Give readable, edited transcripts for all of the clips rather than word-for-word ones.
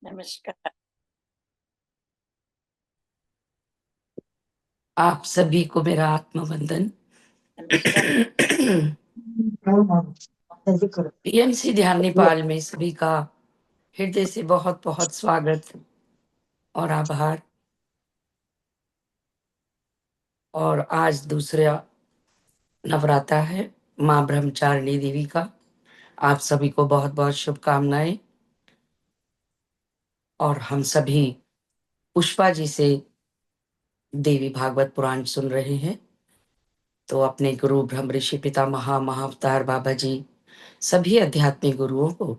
नमस्कार। आप सभी को मेरा आत्मवंदन। नमस्कार। पीएमसी ध्यान नेपाल में सभी का हृदय से बहुत बहुत स्वागत और आभार। और आज दूसरा नवरात्र है माँ ब्रह्मचारिणी देवी का। आप सभी को बहुत बहुत शुभकामनाएं। और हम सभी पुष्पा जी से देवी भागवत पुराण सुन रहे हैं। तो अपने गुरु ब्रह्म ऋषि पिता महाअवतार बाबा जी सभी आध्यात्मिक गुरुओं को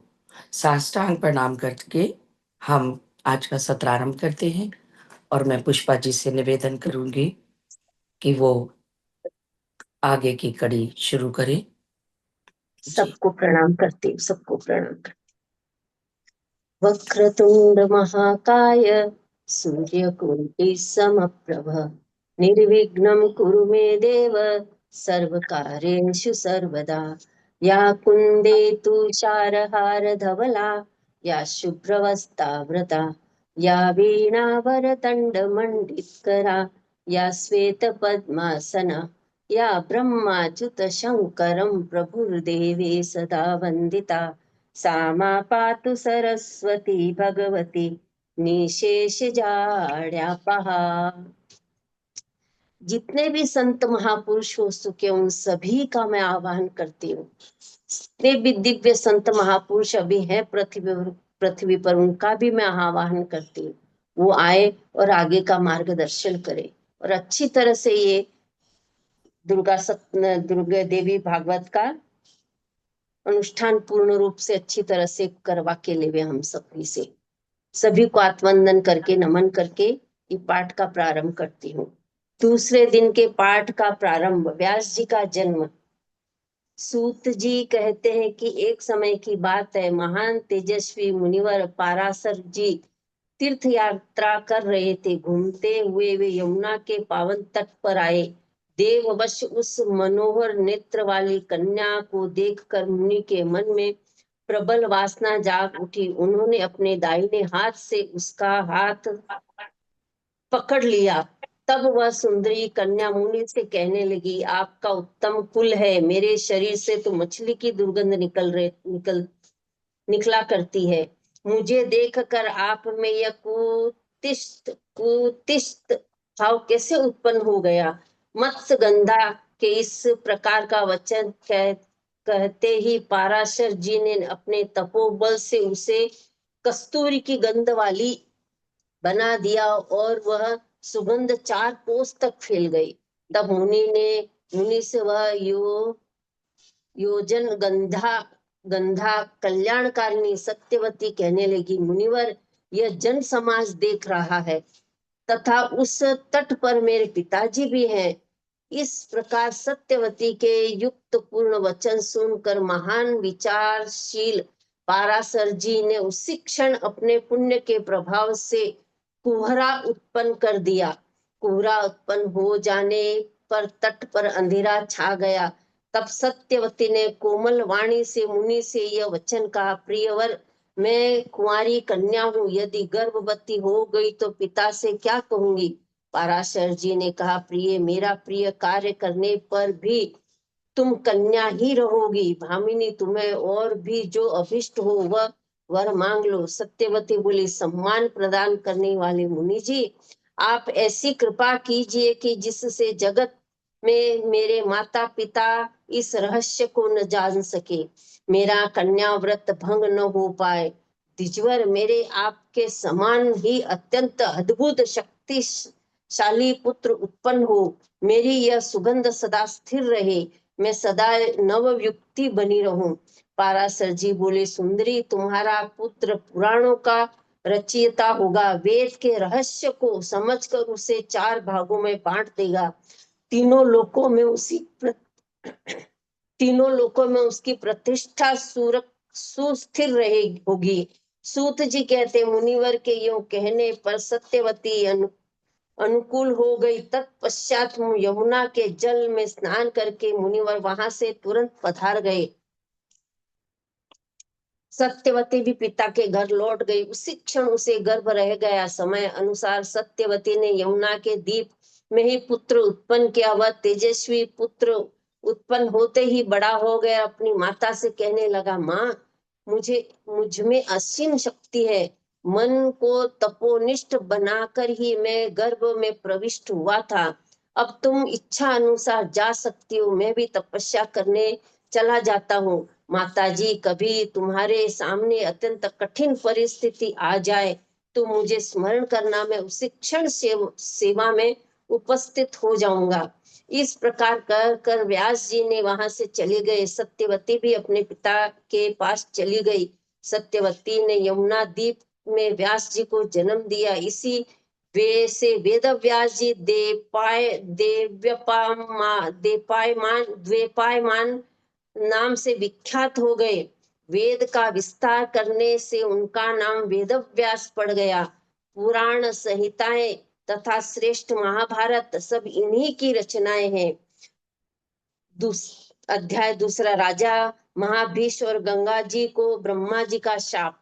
साष्टांग प्रणाम करके हम आज का सत्र आरंभ करते हैं। और मैं पुष्पा जी से निवेदन करूंगी कि वो आगे की कड़ी शुरू करें। जी। सबको प्रणाम करती हूँ, सबको प्रणाम करती हूँ। वक्रतुंड महाकाय सूर्यकोटि समप्रभ निर्विघ्नं कुरु मे देव सर्वकार्येषु सर्वदा। या कुन्देतु तुषारहार धवला या शुभ्रवस्त्रावृता या वीणावरदण्डमण्डितकरा या श्वेतपद्मासना या ब्रह्माच्युत शङ्करं प्रभुर्देवी सदा वन्दिता। सा मा पातु सरस्वती भगवती निशेषजाड्यापहा। जितने भी संत महापुरुष हो चुके उन सभी का मैं आह्वान करती हूँ। जितने भी दिव्य संत महापुरुष अभी हैं पृथ्वी पर उनका भी मैं आह्वान करती हूँ, वो आए और आगे का मार्गदर्शन करे और अच्छी तरह से ये दुर्गा देवी भागवत का अनुष्ठान पूर्ण रूप से अच्छी तरह से करवा के लेवे। हम सभी से सभी को आत्मवंदन करके नमन करके ये पाठ का प्रारंभ करती हूँ। दूसरे दिन के पाठ का प्रारंभ। व्यास जी का जन्म। सूत जी कहते हैं कि एक समय की बात है, महान तेजस्वी मुनिवर पाराशर जी तीर्थ यात्रा कर रहे थे। घूमते हुए वे यमुना के पावन तट पर आए। देववश उस मनोहर नेत्र वाली कन्या को देखकर मुनि के मन में प्रबल वासना जाग उठी। उन्होंने अपने दाहिने हाथ से उसका हाथ पकड़ लिया। तब वह सुंदरी कन्या मुनि से कहने लगी, आपका उत्तम कुल है, मेरे शरीर से तो मछली की दुर्गंध निकला करती है। मुझे देखकर आप में यह कुतिष्ठ भाव कैसे उत्पन्न हो गया? मत्स्य गंधा के इस प्रकार का वचन कहते ही पाराशर जी ने अपने तपोबल से उसे कस्तूरी की गंध वाली बना दिया और वह सुगंध 4 कोस तक फैल गई। तब मुनि से वह योजन गंधा कल्याणकारिणी सत्यवती कहने लगी, मुनिवर यह जन समाज देख रहा है तथा उस तट पर मेरे पिताजी भी हैं। इस प्रकार सत्यवती के युक्त पूर्ण वचन सुनकर महान विचारशील पाराशर जी ने उसी क्षण अपने पुण्य के प्रभाव से कुहरा उत्पन्न कर दिया। कुहरा उत्पन्न हो जाने पर तट पर अंधेरा छा गया। तब सत्यवती ने कोमल वाणी से मुनि से यह वचन कहा, प्रियवर मैं कुंवारी कन्या हूँ, यदि गर्भवती हो गई तो पिता से क्या कहूंगी? पाराशर जी ने कहा, प्रिय मेरा प्रिय कार्य करने पर भी तुम कन्या ही रहोगी। भामिनी तुम्हें और भी जो अभिष्ट हो वह वर मांग लो। सत्यवती बोली, सम्मान प्रदान करने वाले मुनि जी, आप ऐसी कृपा कीजिए कि जिससे जगत में मेरे माता पिता इस रहस्य को न जान सके, मेरा कन्या व्रत भंग न हो पाए। द्विजवर मेरे आपके समान ही अत्यंत अद्भुत शक्तिशाली पुत्र उत्पन्न हो। मेरी यह सुगंध सदा स्थिर रहे, मैं सदा नवयुक्ति बनी रहूं। पाराशर जी बोले, सुंदरी तुम्हारा पुत्र पुराणों का रचयिता होगा, वेद के रहस्य को समझकर उसे 4 भागों में बांट देगा। तीनों लोकों में उसकी प्रतिष्ठा सुस्थिर रहे होगी। सूत जी कहते, मुनिवर के यूं कहने पर सत्यवती अनुकूल हो गई। तत्पश्चात यमुना के जल में स्नान करके मुनिवर वहां से तुरंत पधार गए। सत्यवती भी पिता के घर लौट गई। उसी क्षण उसे गर्भ रह गया। समय अनुसार सत्यवती ने यमुना के द्वीप में ही पुत्र उत्पन्न किया। वह तेजस्वी पुत्र उत्पन्न होते ही बड़ा हो गया। अपनी माता से कहने लगा, माँ, मुझ में असीम शक्ति है। मन को तपोनिष्ठ बनाकर ही मैं गर्भ में प्रविष्ट हुआ था। अब तुम इच्छा अनुसार जा सकती हो। मैं भी तपस्या करने चला जाता हूँ। माताजी, कभी तुम्हारे सामने अत्यंत कठिन परिस्थिति आ जाए तो मुझे स्मरण करना। मैं उसी क्षण सेवा में उपस्थित हो जाऊंगा। इस प्रकार कर व्यास जी ने वहां से चले गए। सत्यवती भी अपने पिता के पास चली गई। सत्यवती ने यमुना द्वीप में व्यास जी को जन्म दिया। इसी वे से वेद व्यास जी द्वेपायमान नाम से विख्यात हो गए। वेद का विस्तार करने से उनका नाम वेद व्यास पड़ गया। पुराण संहिताएं तथा श्रेष्ठ महाभारत सब इन्हीं की रचनाएं हैं। अध्याय दूसरा। राजा महाभीष और गंगा जी को ब्रह्मा जी का शाप।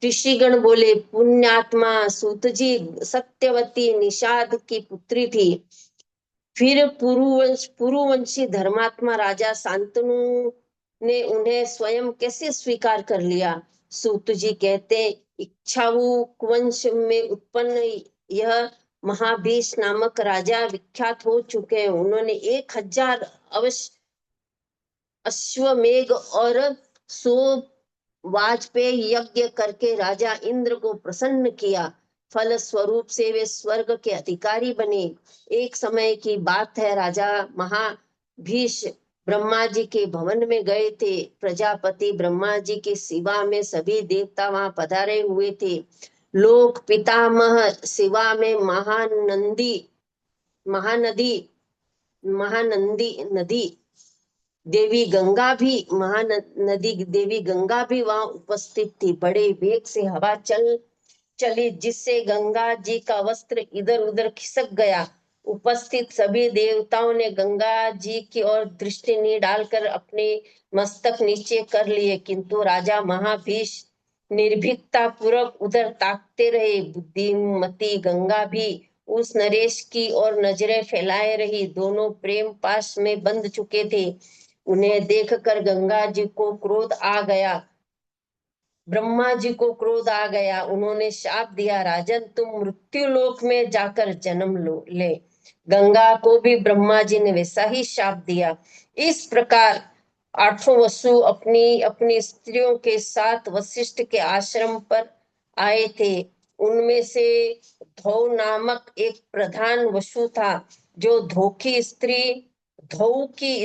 ऋषिगण बोले, पुण्यात्मा सूत जी, सत्यवती निषाद की पुत्री थी। फिर पुरुवंशी धर्मात्मा राजा शांतनु ने उन्हें स्वयं कैसे स्वीकार कर लिया। सूत जी कहते, इक्ष्वाकु वंश में उत्पन्न यह महाभीष नामक राजा विख्यात हो चुके हैं। उन्होंने 1000 अश्वमेघ और 100 वाजपेयी यज्ञ करके राजा इंद्र को प्रसन्न किया। फल स्वरूप से वे स्वर्ग के अधिकारी बने। एक समय की बात है, राजा महाभीष ब्रह्मा जी के भवन में गए थे। प्रजापति ब्रह्मा जी की सेवा में सभी देवता वहां पधारे हुए थे। लोक पितामह सेवा में महानदी नदी देवी गंगा भी महानदी देवी गंगा भी वहां उपस्थित थी। बड़े वेग से हवा चली, जिससे गंगा जी का वस्त्र इधर उधर खिसक गया। उपस्थित सभी देवताओं ने गंगा जी की ओर दृष्टि नहीं डालकर अपने मस्तक नीचे कर लिए, किंतु राजा महाभीष निर्भीकता पूर्वक उधर ताकते रहे। बुद्धिमती गंगा भी उस नरेश की ओर नजरें फैलाए रही। दोनों प्रेम पाश में बंध चुके थे। उन्हें देखकर गंगा जी को क्रोध आ गया। ब्रह्मा जी को क्रोध आ गया। उन्होंने शाप दिया, राजन, तुम मृत्यु लोक में जाकर जन्म ले। गंगा को भी ब्रह्मा जी ने वैसा ही शाप दिया। इस प्रकार 8 वसु अपनी अपनी स्त्रियों के साथ वशिष्ठ के आश्रम पर आए थे। उनमें से धौ नामक एक प्रधान वसु था। जो धौ की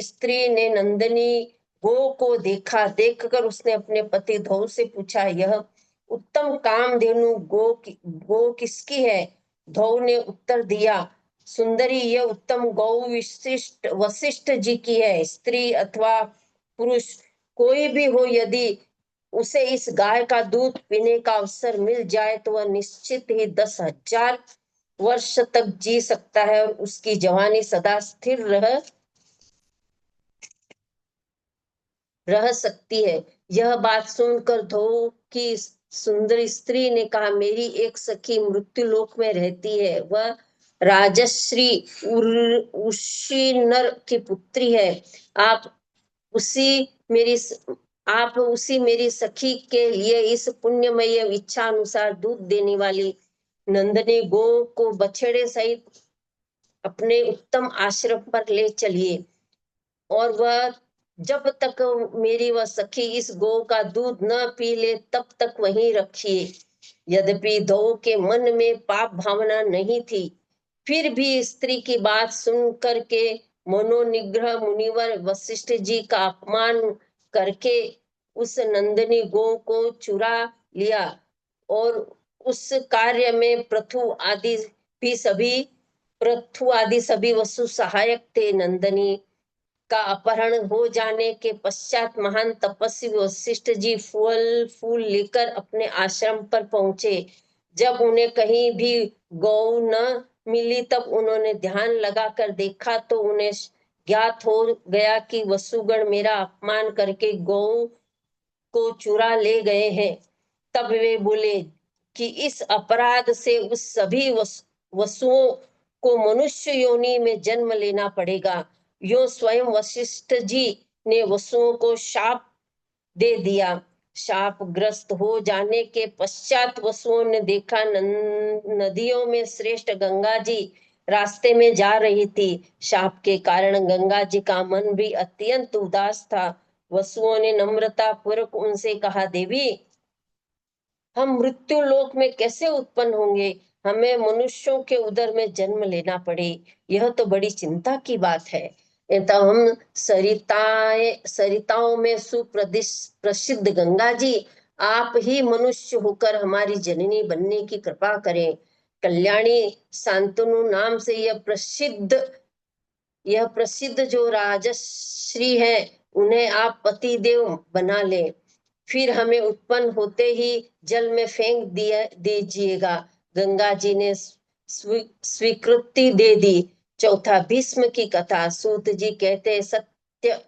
स्त्री ने नंदिनी गो को देखकर उसने अपने पति धौ से पूछा, यह उत्तम कामधेनु गो किसकी है? धौ ने उत्तर दिया, सुंदरी, यह उत्तम गौ वशिष्ठ जी की है। स्त्री अथवा पुरुष कोई भी हो, यदि उसे इस गाय का दूध पीने का अवसर मिल जाए तो वह निश्चित ही 10,000 वर्ष तक जी सकता है और उसकी जवानी सदा स्थिर रह सकती है। यह बात सुनकर धो की सुंदर स्त्री ने कहा, मेरी एक सखी मृत्युलोक में रहती है। वह राजश्री उशीनर की पुत्री है। आप उसी मेरी सखी के लिए इस पुण्यमय इच्छा अनुसार दूध देने वाली नंदनी गो को बछड़े सहित अपने उत्तम आश्रम पर ले चलिए, और वह जब तक मेरी वह सखी इस गौ का दूध न पी ले तब तक वहीं रखिए। यद्यपि धौ के मन में पाप भावना नहीं थी, फिर भी स्त्री की बात सुन करके मनोनिग्रह मुनिवर वशिष्ठ जी का अपमान करके उस नंदिनी गौ को चुरा लिया, और उस कार्य में पृथु आदि सभी वसु सहायक थे। नंदिनी का अपहरण हो जाने के पश्चात महान तपस्वी वशिष्ठ जी फूल लेकर अपने आश्रम पर पहुंचे। जब उन्हें कहीं भी गौ न मिली तब उन्होंने ध्यान लगाकर देखा तो उन्हें ज्ञात हो गया कि वसुगण मेरा अपमान करके गौ को चुरा ले गए हैं। तब वे बोले कि इस अपराध से उस सभी वसुओं को मनुष्य योनि में जन्म लेना पड़ेगा। यो स्वयं वशिष्ठ जी ने वसुओं को शाप दे दिया। शाप ग्रस्त हो जाने के पश्चात वसुओं ने देखा नदियों में श्रेष्ठ गंगा जी रास्ते में जा रही थी। शाप के कारण गंगा जी का मन भी अत्यंत उदास था। वसुओं ने नम्रता पूर्वक उनसे कहा, देवी, हम मृत्यु लोक में कैसे उत्पन्न होंगे? हमें मनुष्यों के उदर में जन्म लेना पड़े, यह तो बड़ी चिंता की बात है। तो हम सरिताओं में प्रसिद्ध गंगा जी, आप ही मनुष्य होकर हमारी जननी बनने की कृपा करें। कल्याणी शांतनु नाम से यह प्रसिद्ध जो राजश्री है, उन्हें आप पति देव बना ले। फिर हमें उत्पन्न होते ही जल में फेंक दीजिएगा। गंगा जी ने स्वीकृति दे दी। चौथा, भीष्म की कथा। सूत जी कहते, सत्य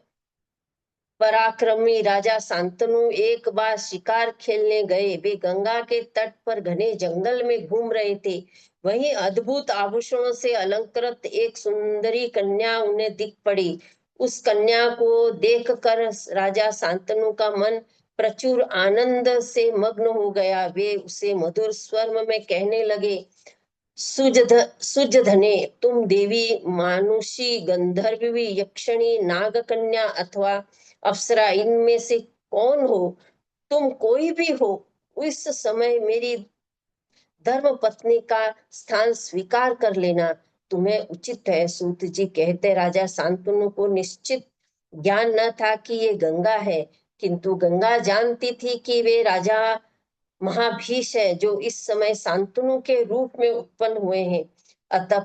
पराक्रमी राजा शांतनु एक बार शिकार खेलने गए। वे गंगा के तट पर घने जंगल में घूम रहे थे। वहीं अद्भुत आभूषणों से अलंकृत एक सुंदरी कन्या उन्हें दिख पड़ी। उस कन्या को देखकर राजा शांतनु का मन प्रचुर आनंद से मग्न हो गया। वे उसे मधुर स्वर में कहने लगे, सुजधने, तुम देवी, मानुषी, गंधर्वी, यक्षिणी, नागकन्या अथवा अप्सरा, इनमें से कौन हो? तुम कोई भी हो, उस समय मेरी धर्म पत्नी का स्थान स्वीकार कर लेना तुम्हें उचित है। सूत जी कहते, राजा शांतनु को निश्चित ज्ञान न था कि ये गंगा है, किंतु गंगा जानती थी कि वे राजा महाभीष है, जो इस समय शांतनु के रूप में उत्पन्न हुए हैं। अतः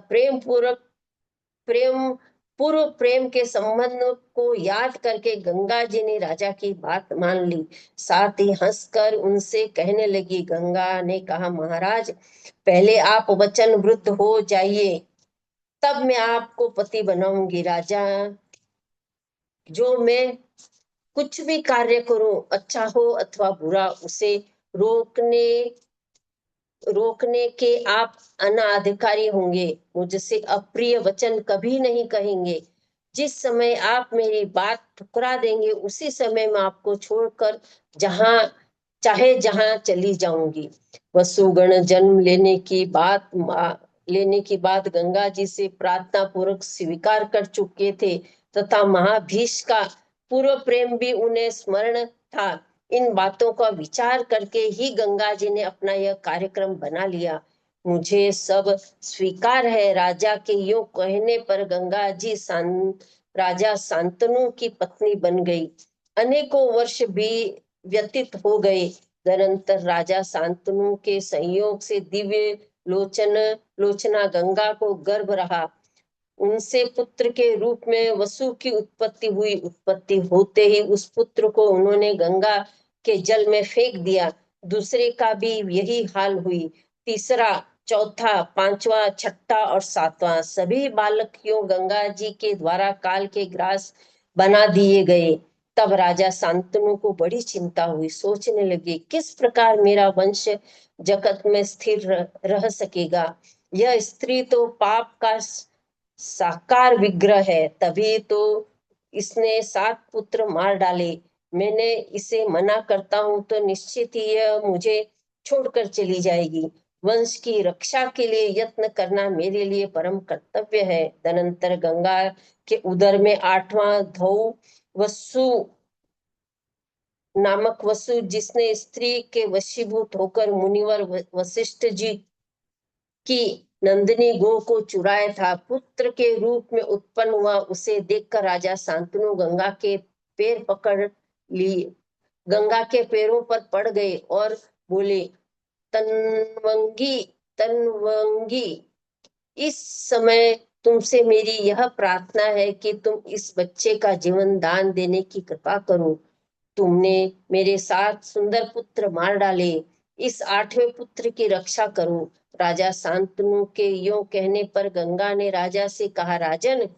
पूर्व प्रेम के संबंध को याद करके गंगा जी ने राजा की बात मान ली। साथ ही हंसकर उनसे कहने लगी। गंगा ने कहा, महाराज, पहले आप वचन वृद्ध हो जाइए, तब मैं आपको पति बनाऊंगी। राजा, जो मैं कुछ भी कार्य करूं, अच्छा हो अथवा बुरा, उसे रोकने के आप अनाधिकारी होंगे। मुझसे अप्रिय वचन कभी नहीं कहेंगे। जिस समय आप मेरी बात ठुकरा देंगे, उसी समय मैं आपको छोड़कर जहां चली जाऊंगी। वसुगण जन्म लेने की बात गंगा जी से प्रार्थना पूर्वक स्वीकार कर चुके थे, तथा महाभीष का पूर्व प्रेम भी उन्हें स्मरण था। इन बातों का विचार करके ही गंगा जी ने अपना यह कार्यक्रम बना लिया। मुझे सब स्वीकार है। राजा के यूं कहने पर गंगा जी राजा शांतनु की पत्नी बन गई। अनेकों वर्ष भी व्यतीत हो गए। तदनंतर राजा शांतनु के संयोग से दिव्य लोचना गंगा को गर्भ रहा। उनसे पुत्र के रूप में वसु की उत्पत्ति हुई। उत्पत्ति होते ही उस पुत्र को उन्होंने गंगा के जल में फेंक दिया। दूसरे का भी यही हाल हुई। तीसरा, चौथा, पांचवा, छठा और सातवां सभी बालक यूं गंगा जी के द्वारा काल के ग्रास बना दिए गए। तब राजा शांतनु को बड़ी चिंता हुई। सोचने लगे, किस प्रकार मेरा वंश जगत में स्थिर रह सकेगा? यह स्त्री तो पाप का साकार विग्रह है, तभी तो इसने 7 पुत्र मार डाले। मैंने इसे मना करता हूं तो निश्चित ही यह मुझे छोड़कर चली जाएगी। वंश की रक्षा के लिए यत्न करना मेरे लिए परम कर्तव्य है। तदनंतर गंगा के उदर में 8वां धौ वसु नामक वसु, जिसने स्त्री के वशीभूत होकर मुनिवर वशिष्ठ जी की नंदिनी गो को चुराया था, पुत्र के रूप में उत्पन्न हुआ। उसे देखकर राजा शांतनु गंगा के पैर पकड़ लिए, गंगा के पैरों पर पड़ गए और बोले, तन्वंगी तन्वंगी, इस समय तुमसे मेरी यह प्रार्थना है कि तुम इस बच्चे का जीवन दान देने की कृपा करो। तुमने मेरे 7 सुंदर पुत्र मार डाले, इस 8वें पुत्र की रक्षा करो। राजा शांतनु के यों कहने पर गंगा ने राजा से कहा, राजन,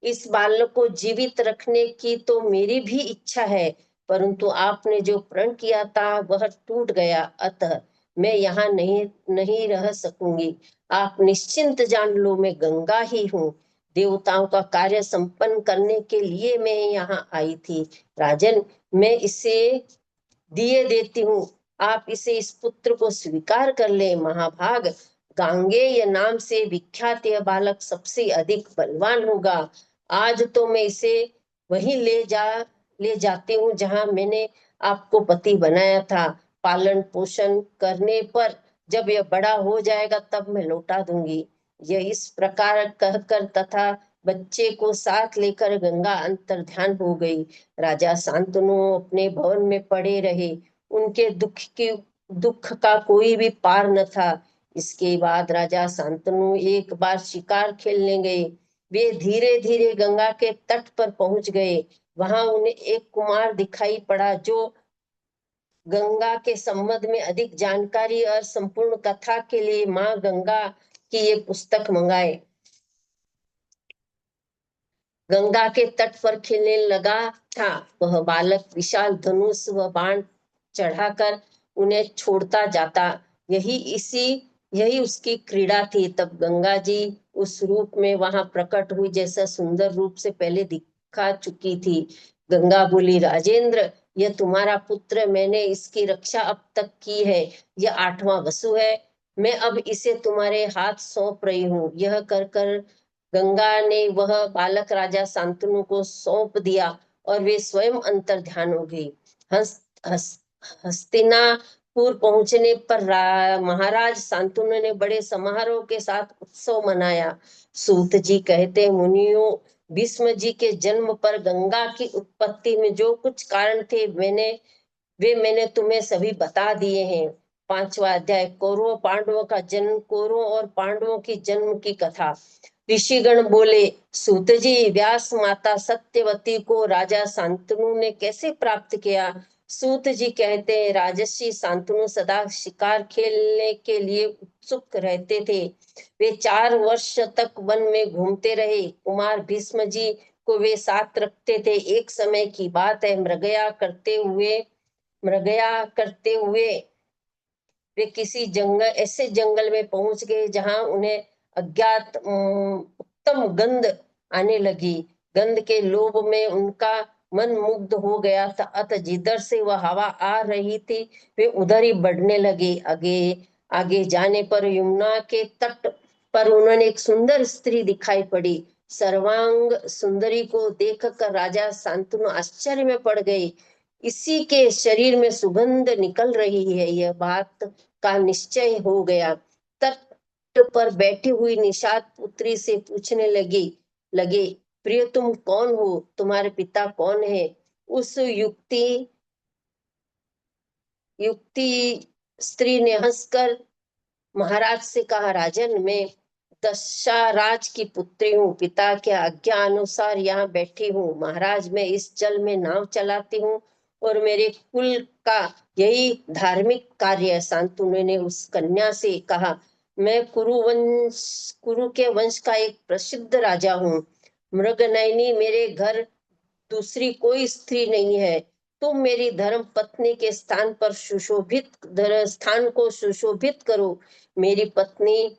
इस बालक को जीवित रखने की तो मेरी भी इच्छा है, परंतु आपने जो प्रण किया था वह टूट गया, अतः मैं यहाँ नहीं रह सकूंगी। आप निश्चिंत जान लो, मैं गंगा ही हूँ। देवताओं का कार्य संपन्न करने के लिए मैं यहाँ आई थी। राजन, मैं इसे दिए देती हूँ, आप इसे इस पुत्र को स्वीकार कर ले। महाभाग, गांगेय नाम से विख्यात यह बालक सबसे अधिक बलवान होगा। आज तो मैं इसे वहीं ले जाती हूँ जहां मैंने आपको पति बनाया था। पालन पोषण करने पर जब यह बड़ा हो जाएगा तब मैं लौटा दूंगी। यह इस प्रकार कहकर तथा बच्चे को साथ लेकर गंगा अंतर्ध्यान हो गई। राजा शांतनु अपने भवन में पड़े रहे। उनके दुख का कोई भी पार न था। इसके बाद राजा शांतनु एक बार शिकार खेलने गए। वे धीरे धीरे गंगा के तट पर पहुंच गए। वहां उन्हें एक कुमार दिखाई पड़ा जो गंगा के संबंध में अधिक जानकारी और संपूर्ण कथा के लिए माँ गंगा की एक पुस्तक मंगाए। गंगा के तट पर खेलने लगा था। वह बालक विशाल धनुष व बाण चढ़ाकर उन्हें छोड़ता जाता। यही उसकी क्रीड़ा थी। तब गंगा जी उस रूप में वहां प्रकट हुई जैसा सुंदर रूप से पहले दिखा चुकी थी। गंगा बोली, राजेंद्र, यह तुम्हारा पुत्र, मैंने इसकी रक्षा अब तक की है। यह 8वां वसु है। मैं अब इसे तुम्हारे हाथ सौंप रही हूँ। यह कर गंगा ने वह बालक राजा शांतनु को सौंप दिया और वे स्वयं अंतर्ध्यान हो गई। हस्तिनापुर पहुंचने पर महाराज शांतनु ने बड़े समारोह के साथ उत्सव मनाया। सूत जी कहते, मुनियों, भीष्म जी के जन्म पर गंगा की उत्पत्ति में जो कुछ कारण थे मैंने तुम्हें सभी बता दिए हैं। 5वां अध्याय, कौरवों पांडवों का जन्म, कौरवों और पांडवों की जन्म की कथा। ऋषिगण बोले, सूत जी, व्यास माता सत्यवती को राजा शांतनु ने कैसे प्राप्त किया? सूत जी कहते हैं, राजर्षि शांतनु सदा शिकार खेलने के लिए उत्सुक रहते थे। वे 4 वर्ष तक वन में घूमते रहे। कुमार भीष्म जी को वे साथ रखते थे। एक समय की बात है, मृगया करते हुए वे किसी ऐसे जंगल में पहुंच गए जहां उन्हें अज्ञात उत्तम गंध आने लगी। गंध के लोभ में उनका मन मुग्ध हो गया था, अतः जिधर से वह हवा आ रही थी वे उधर ही बढ़ने लगे। आगे जाने पर यमुना के तट पर उन्होंने एक सुंदर स्त्री दिखाई पड़ी। सर्वांग सुंदरी को देखकर राजा शांतनु आश्चर्य में पड़ गए। इसी के शरीर में सुगंध निकल रही है, यह बात का निश्चय हो गया। तट पर बैठी हुई निषाद पुत्री से पूछने लगे, प्रिय, तुम कौन हो? तुम्हारे पिता कौन है? उस युक्ति स्त्री ने हंसकर महाराज से कहा, राजन, मैं दशाराज की पुत्री हूँ। पिता के आज्ञा अनुसार यहाँ बैठी हूँ। महाराज, मैं इस जल में नाव चलाती हूँ और मेरे कुल का यही धार्मिक कार्य है। शांतनु ने उस कन्या से कहा, मैं कुरु के वंश का एक प्रसिद्ध राजा हूँ। मृगनयनी मेरे घर दूसरी कोई स्त्री नहीं है। तुम मेरी धर्म पत्नी के स्थान को सुशोभित करो। मेरी पत्नी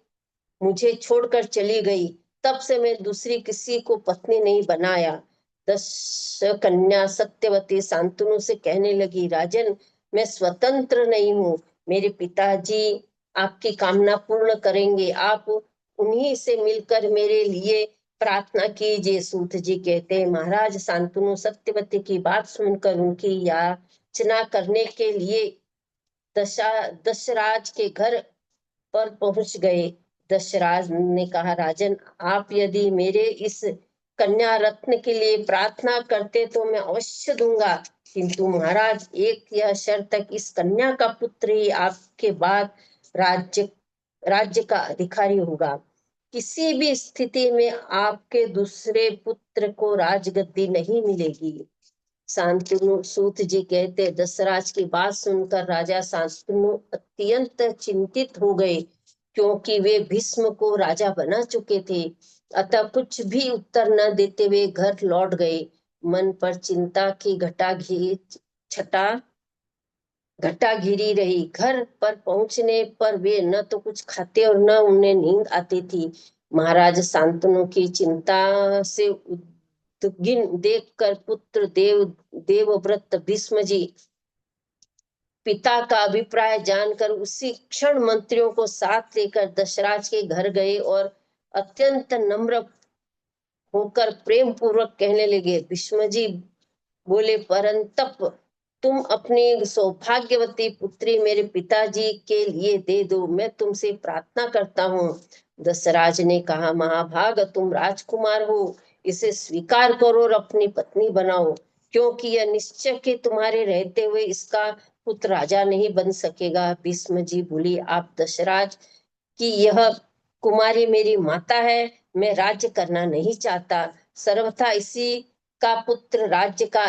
मुझे छोड़कर चली गई, तब से मैं दूसरी किसी को पत्नी नहीं बनाया। दश कन्या सत्यवती शांतनु से कहने लगी, राजन, मैं स्वतंत्र नहीं हूँ। मेरे पिताजी आपकी कामना पूर्ण करेंगे। आप उन्हीं से मिलकर मेरे लिए प्रार्थना कीजिए। सूत जी कहते हैं, महाराज शांतनु सत्यवती की बात सुनकर उनकी याचना करने के लिए दशराज के घर पर पहुंच गए। दशराज ने कहा, राजन, आप यदि मेरे इस कन्या रत्न के लिए प्रार्थना करते तो मैं अवश्य दूंगा, किंतु महाराज, एक यह शर्त है कि इस कन्या का पुत्र ही आपके बाद राज्य का अधिकारी होगा। किसी भी स्थिति में आपके दूसरे पुत्र को राजगद्दी नहीं मिलेगी। शांतनु सूत जी कहते, दशराज की बात सुनकर राजा शांतनु अत्यंत चिंतित हो गए, क्योंकि वे भीष्म को राजा बना चुके थे। अतः कुछ भी उत्तर न देते हुए घर लौट गए। मन पर चिंता की घटा छठा घटा घिरी रही। घर पर पहुंचने पर वे न तो कुछ खाते और न उन्हें नींद आती थी। महाराज शांतनु की चिंता से उद्विग्न देखकर पुत्र देवव्रत भीष्म जी पिता का अभिप्राय जानकर उसी क्षण मंत्रियों को साथ लेकर दशराज के घर गए और अत्यंत नम्र होकर प्रेम पूर्वक कहने लगे। भीष्म जी बोले, परंतप तुम अपनी सौभाग्यवती पुत्री मेरे पिताजी के लिए दे दो, मैं तुमसे प्रार्थना करता हूँ। दशराज ने कहा, महाभाग तुम राजकुमार हो, इसे स्वीकार करो और अपनी पत्नी बनाओ, क्योंकि यह निश्चय कि तुम्हारे रहते हुए इसका पुत्र राजा नहीं बन सकेगा। भीष्म जी बोली, आप दशराज कि यह कुमारी मेरी माता है, मैं राज्य करना नहीं चाहता, सर्वथा इसी का पुत्र राज्य का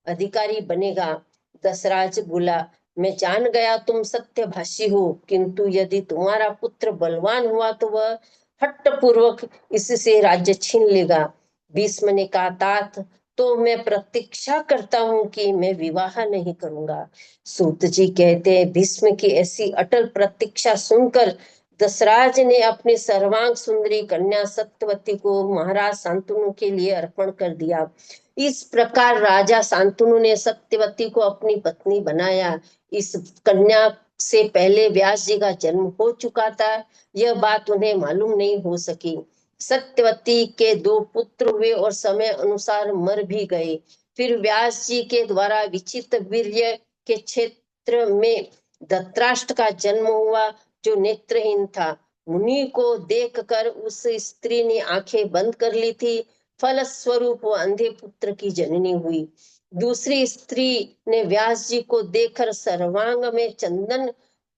अधिकारी बनेगा। दशराज बोला, मैं जान गया तुम सत्यभाषी हो, किंतु यदि तुम्हारा पुत्र बलवान हुआ तो वह हट्ट पूर्वक इससे राज्य छीन लेगा। भीष्म ने कहा, तात तो मैं प्रतीक्षा करता हूँ कि मैं विवाह नहीं करूंगा। सूत जी कहते हैं, भीष्म की ऐसी अटल प्रतीक्षा सुनकर दशराज ने अपनी सर्वांग सुंदरी कन्या सत्यवती को महाराज शांतनु के लिए अर्पण कर दिया। इस प्रकार राजा शांतनु ने सत्यवती को अपनी पत्नी बनाया। इस कन्या से पहले व्यास जी का जन्म हो चुका था, यह बात उन्हें मालूम नहीं हो सकी। सत्यवती के 2 पुत्र हुए और समय अनुसार मर भी गए। फिर व्यास जी के द्वारा विचित वीर्य के क्षेत्र में धृतराष्ट्र का जन्म हुआ, जो नेत्रहीन था। मुनि को देखकर उस स्त्री ने आंखें बंद कर ली थी, फलस्वरूप वो अंधे पुत्र की जननी हुई। दूसरी स्त्री ने व्यास जी को देखकर सर्वांग में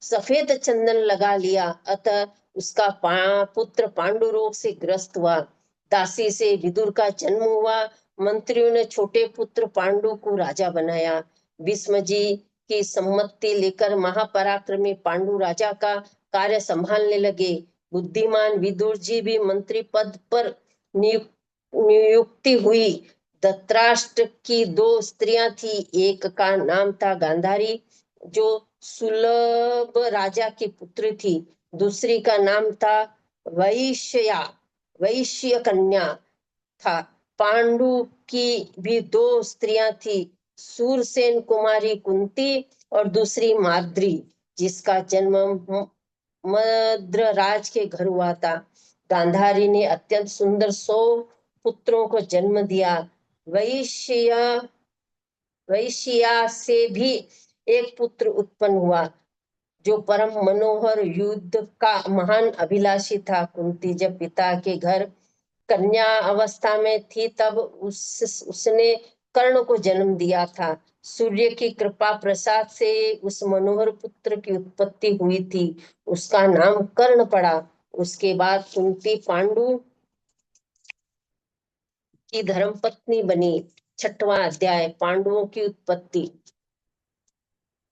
सफेद चंदन लगा लिया, अतः उसका पुत्र पांडु रोग से ग्रस्त हुआ। दासी से विदुर का जन्म हुआ। मंत्रियों ने छोटे पुत्र पांडु को राजा बनाया। भीष्म जी की सम्मति लेकर महापराक्रमी पांडु राजा का कार्य संभालने लगे। बुद्धिमान विदुर जी भी मंत्री पद पर नियुक्ति हुई। धृतराष्ट्र की 2 स्त्रियां थी, एक का नाम था गांधारी, जो सुलभ राजा की पुत्री थी, दूसरी का नाम था वैश्य कन्या था। पांडु की भी 2 स्त्रियां थी, सूरसेन कुमारी कुंती और दूसरी माद्री, जिसका जन्म मद्रराज के घर हुआ था। गांधारी ने अत्यंत सुंदर 100 पुत्रों को जन्म दिया। वैश्या से भी एक पुत्र उत्पन्न हुआ, जो परम मनोहर युद्ध का महान अभिलाषी था। कुंती जब पिता के घर कन्या अवस्था में थी, तब उसने कर्ण को जन्म दिया था। सूर्य की कृपा प्रसाद से उस मनोहर पुत्र की उत्पत्ति हुई थी, उसका नाम कर्ण पड़ा। उसके बाद कुंती पांडु की धर्मपत्नी बनी। 6वां अध्याय, पांडवों की उत्पत्ति।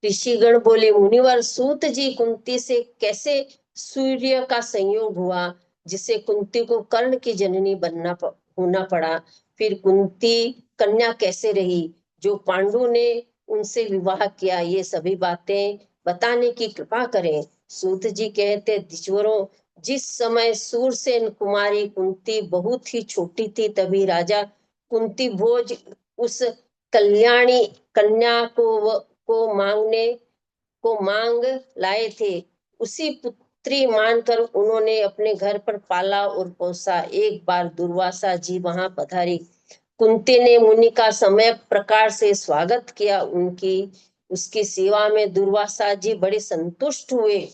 ऋषिगण बोले, मुनिवर सूत जी, कुंती से कैसे सूर्य का संयोग हुआ, जिसे कुंती को कर्ण की जननी होना पड़ा? फिर कुंती कन्या कैसे रही, जो पांडु ने उनसे विवाह किया? ये सभी बातें बताने की कृपा करें। सूत जी कहते, ऋषिवरों, जिस समय सूरसेन कुमारी कुंती बहुत ही छोटी थी, तभी राजा कुंती भोज उस कल्याणी कन्या को मांग लाए थे। उसी पुत्री मानकर उन्होंने अपने घर पर पाला और पोसा। एक बार दुर्वासा जी वहां पधारी। कुंती ने मुनि का समय प्रकार से स्वागत किया। उसकी सेवा में दुर्वासा जी बड़े संतुष्ट हुए।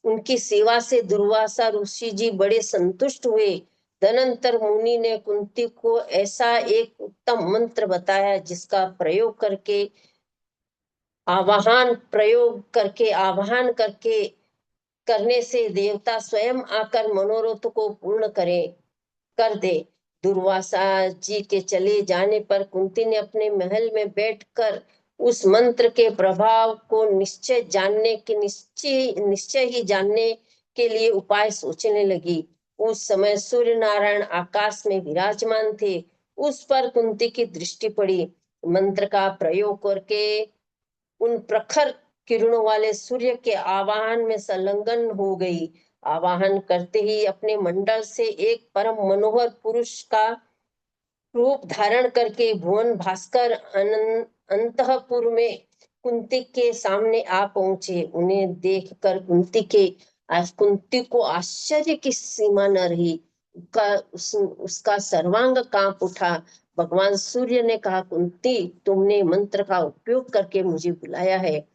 उनकी सेवा से दुर्वासा ऋषि जी बड़े संतुष्ट हुए। तदनंतर मुनि ने कुंती को ऐसा एक उत्तम मंत्र बताया, जिसका आवाहन करने से देवता स्वयं आकर मनोरथ को पूर्ण कर दे। दुर्वासा जी के चले जाने पर कुंती ने अपने महल में बैठकर उस मंत्र के प्रभाव को निश्चय ही जानने के लिए उपाय सोचने लगी। उस समय सूर्य नारायण आकाश में विराजमान थे। उस पर कुंती की दृष्टि पड़ी। मंत्र का प्रयोग करके उन प्रखर किरणों वाले सूर्य के आवाहन में संलग्न हो गई। आवाहन करते ही अपने मंडल से एक परम मनोहर पुरुष का रूप धारण करके भुवन भास्कर अंतःपुर में कुंती के सामने आ पहुंचे। उन्हें देखकर कुंती को आश्चर्य की सीमा न रही। उसका सर्वांग कांप उठा। भगवान सूर्य ने कहा, कुंती, तुमने मंत्र का उपयोग करके मुझे बुलाया है।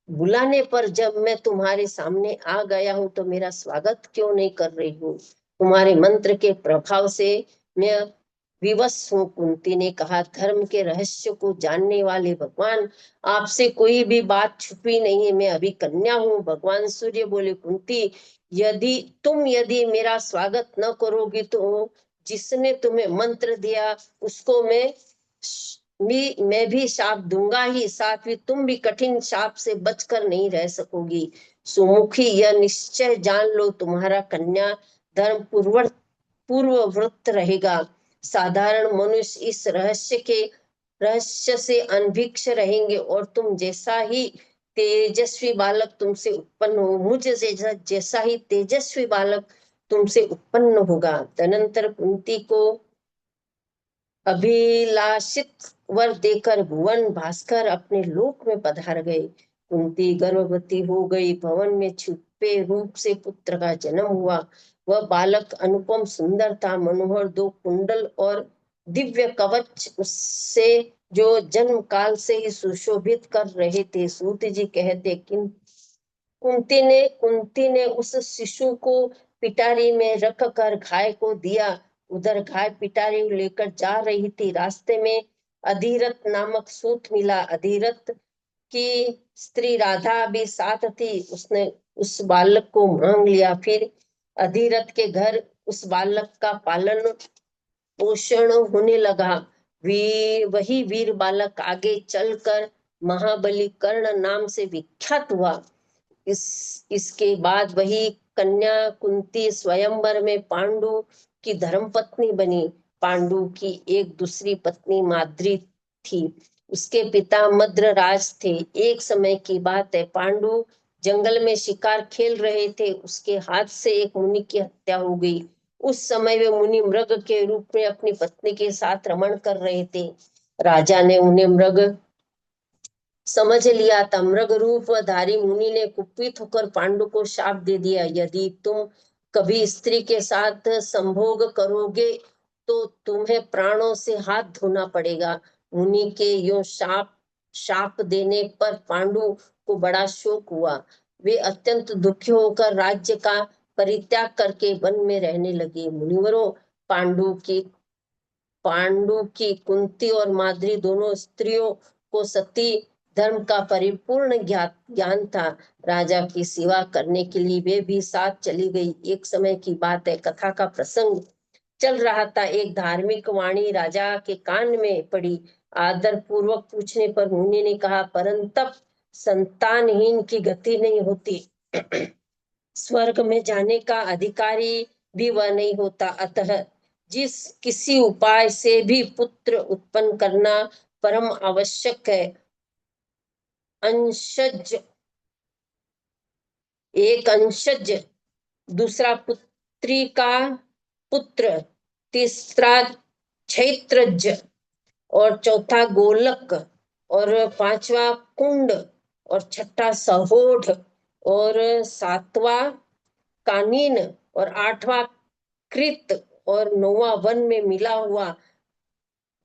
बुलाने पर जब मैं तुम्हारे सामने आ गया हूं तो मेरा स्वागत क्यों नहीं कर रही हूँ? तुम्हारे मंत्र के प्रभाव से मैं विवश हूँ। कुंती ने कहा, धर्म के रहस्य को जानने वाले भगवान, आपसे कोई भी बात छुपी नहीं है। मैं अभी कन्या हूँ। भगवान सूर्य बोले, कुंती, यदि मेरा स्वागत न करोगी तो जिसने तुम्हें मंत्र दिया उसको मैं भी शाप दूंगा ही, साथ ही तुम भी कठिन शाप से बचकर नहीं रह सकोगी। सुमुखी, यह निश्चय जान लो, तुम्हारा कन्या धर्म पूर्ववृत्त रहेगा। साधारण मनुष्य इस रहस्य से अनभिक्ष रहेंगे और तुम जैसा ही तेजस्वी बालक तुमसे उत्पन्न हो, मुझे जैसा ही तेजस्वी बालक तुमसे उत्पन्न होगा। तदनंतर कुंती को अभिलाषित वर देकर भुवन भास्कर अपने लोक में पधार गए। कुंती गर्भवती हो गई। भवन में छुपे रूप से पुत्र का जन्म हुआ। वह बालक अनुपम सुंदर था। मनोहर 2 कुंडल और दिव्य कवच उससे जो जन्म काल से ही सुशोभित कर रहे थे। सूत जी कहते, कुंती ने उस शिशु को पिटारी में रख कर गाय को दिया। उधर गाय पिटारी लेकर जा रही थी। रास्ते में अधिरथ नामक सूत मिला। अधिरथ की स्त्री राधा भी साथ थी। उसने उस बालक को मांग लिया। फिर अधिरथ के घर उस बालक का पालन पोषण होने लगा। वही वीर बालक आगे चलकर महाबली कर्ण नाम से विख्यात हुआ। इसके बाद वही कन्या कुंती स्वयंवर में पांडु की धर्मपत्नी बनी। पांडु की एक दूसरी पत्नी माद्री थी। उसके पिता मद्रराज थे। एक समय की बात है, पांडु जंगल में शिकार खेल रहे थे। उसके हाथ से एक मुनि की हत्या हो गई। उस समय वे मुनि मृग के रूप में अपनी पत्नी के साथ रमण कर रहे थे। राजा ने उन्हें मृग समझ लिया था। मृग रूपधारी मुनि ने कुपित होकर पांडु को शाप दे दिया, यदि तुम कभी स्त्री के साथ संभोग करोगे तो तुम्हें प्राणों से हाथ धोना पड़ेगा। मुनि के यो शाप देने पर पांडु को बड़ा शोक हुआ। वे अत्यंत दुखी होकर राज्य का परित्याग करके वन में रहने लगे। मुनिवरों, पांडु की कुंती और माद्री दोनों स्त्रियों को सती धर्म का परिपूर्ण ज्ञान था। राजा की सेवा करने के लिए वे भी साथ चली गई। एक समय की बात है, कथा का प्रसंग चल रहा था। एक धार्मिक वाणी राजा के कान में पड़ी। आदर पूर्वक पूछने पर मुनि ने कहा, परंतप संतानहीन की गति नहीं होती। स्वर्ग में जाने का अधिकारी भी वह नहीं होता। अतः जिस किसी उपाय से भी पुत्र उत्पन्न करना परम आवश्यक है। अंशज, एक अंशज, दूसरा पुत्री का पुत्र, तीसरा क्षेत्रज और चौथा गोलक और पांचवा कुंड और छठा सहोढ़ और सातवां कानीन और आठवां कृत और नौवां वन में मिला हुआ,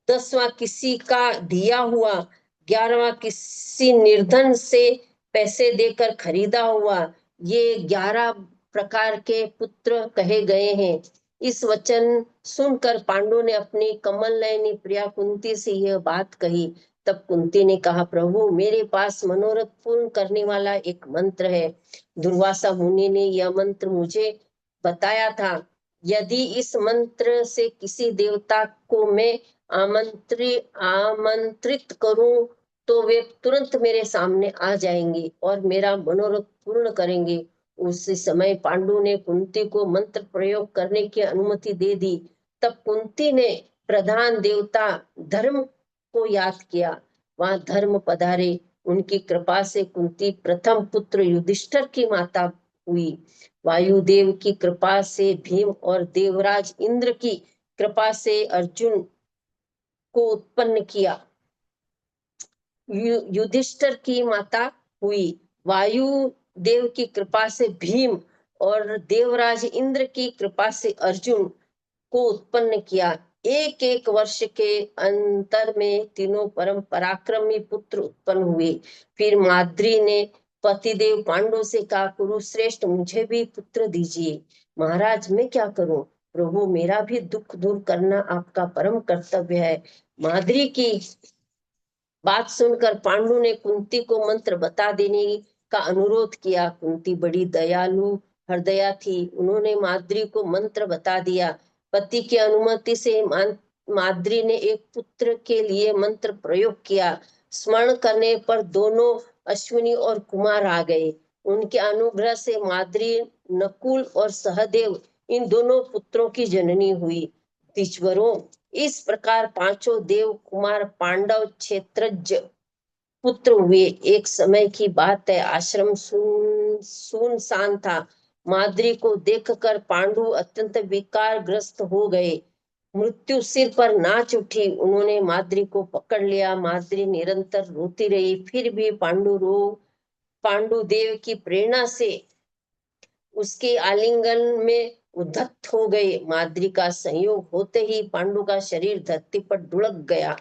10वां किसी का दिया हुआ, 11वां किसी निर्धन से पैसे देकर खरीदा हुआ। ये 11 प्रकार के पुत्र कहे गए हैं। इस वचन सुनकर पांडु ने अपनी कमल नयनी प्रिया कुंती से यह बात कही। तब कुंती ने कहा, प्रभु, मेरे पास मनोरथ पूर्ण करने वाला एक मंत्र है। दुर्वासा मुनि ने यह मंत्र मुझे बताया था। यदि इस मंत्र से किसी देवता को मैं आमंत्रित करूं तो वे तुरंत मेरे सामने आ जाएंगे और मेरा मनोरथ पूर्ण करेंगे। उस समय पांडु ने कुंती को मंत्र प्रयोग करने की अनुमति दे दी। तब कुंती ने प्रधान देवता धर्म को याद किया, वहां धर्म पधारे। उनकी कृपा से कुंती प्रथम पुत्र युधिष्ठिर की माता हुई। वायुदेव की कृपा से भीम और देवराज इंद्र की कृपा से अर्जुन को उत्पन्न किया। युधिष्ठिर की माता हुई। वायु देव की कृपा से भीम और देवराज इंद्र की कृपा से अर्जुन को उत्पन्न किया। एक एक वर्ष के अंतर में तीनों परम पराक्रमी पुत्र उत्पन्न हुए। फिर माद्री ने पतिदेव पांडु से कहा, कुरुश्रेष्ठ मुझे भी पुत्र दीजिए। महाराज मैं क्या करूं? प्रभु मेरा भी दुख दूर करना आपका परम कर्तव्य है। माद्री की बात सुनकर पांडु ने कुंती को मंत्र बता देने का अनुरोध किया। कुंती बड़ी दयालु हृदया थी। उन्होंने माद्री को मंत्र बता दिया। पति की अनुमति से माद्री ने एक पुत्र के लिए मंत्र प्रयोग किया। स्मरण करने पर दोनों अश्विनी और कुमार आ गए। उनके अनुग्रह से माद्री नकुल और सहदेव इन दोनों पुत्रों की जननी हुई। तीश्वरों, इस प्रकार पांचों देव कुमार पांडव क्षेत्रज पुत्र हुए। एक समय की बात है, आश्रम सुनसान था। माद्री को देखकर पांडु अत्यंत विकार ग्रस्त हो गए। मृत्यु सिर पर नाच उठी। उन्होंने माद्री को पकड़ लिया। माद्री निरंतर रोती रही। फिर भी पांडु देव की प्रेरणा से उसके आलिंगन में उद्धत हो गए। माद्री का संयोग होते ही पांडु का शरीर धरती पर ढुलक गया।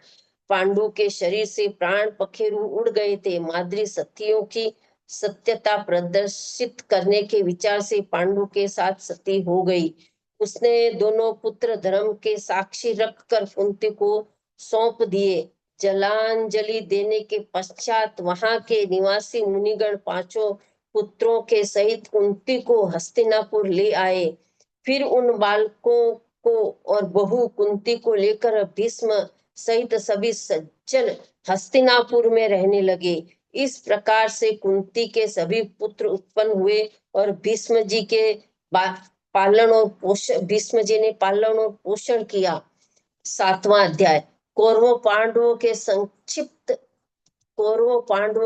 पांडु के शरीर से प्राण पखेरु उड़ गए थे। माद्री सतियों की सत्यता प्रदर्शित करने के विचार से पांडु के साथ सती हो गई। उसने दोनों पुत्र धर्म के साक्षी रखकर कुंती को सौंप दिए। जलांजलि देने के पश्चात वहां के निवासी मुनिगण पांचों पुत्रों के सहित कुंती को हस्तिनापुर ले आए। फिर उन बालकों को और बहू कुंती को लेकर भीष्म सहित सभी सज्जन हस्तिनापुर में रहने लगे। इस प्रकार से कुंती के सभी पुत्र उत्पन्न हुए और भीष्म जी ने पालन और पोषण किया। 7वां अध्याय कौरवों पांडवों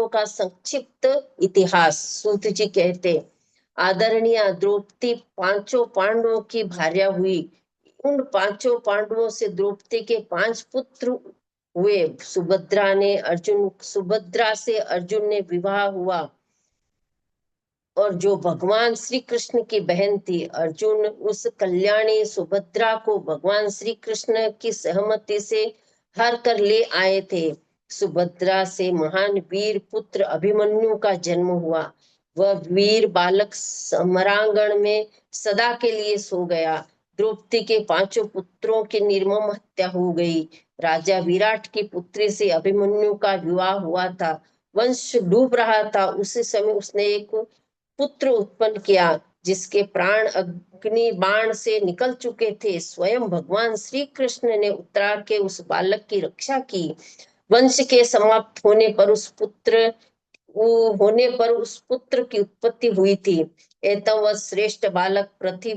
का संक्षिप्त इतिहास। सूत जी कहते, आदरणीय द्रौपदी पांचों पांडवों की भार्या हुई। उन पांचों पांडवों से द्रौपदी के 5 पुत्र हुए। सुभद्रा से अर्जुन ने विवाह हुआ और जो भगवान श्री कृष्ण की बहन थी। अर्जुन उस कल्याणी सुभद्रा को भगवान श्री कृष्ण की सहमति से हर कर ले आए थे। सुभद्रा से महान वीर पुत्र अभिमन्यु का जन्म हुआ। वह वीर बालक समरांगण में सदा के लिए सो गया। द्रौपदी के 5 पुत्रों की निर्मम हत्या हो गई। राजा विराट की पुत्री से अभिमन्यु का विवाह हुआ था। वंश डूब रहा था। उसी समय उसने एक पुत्र उत्पन्न किया जिसके प्राण अग्नि बाण से निकल चुके थे। स्वयं भगवान श्री कृष्ण ने उत्तरा के उस बालक की रक्षा की। वंश के समाप्त होने पर उस पुत्र की उत्पत्ति हुई थी। एतम वह श्रेष्ठ बालक पृथ्वी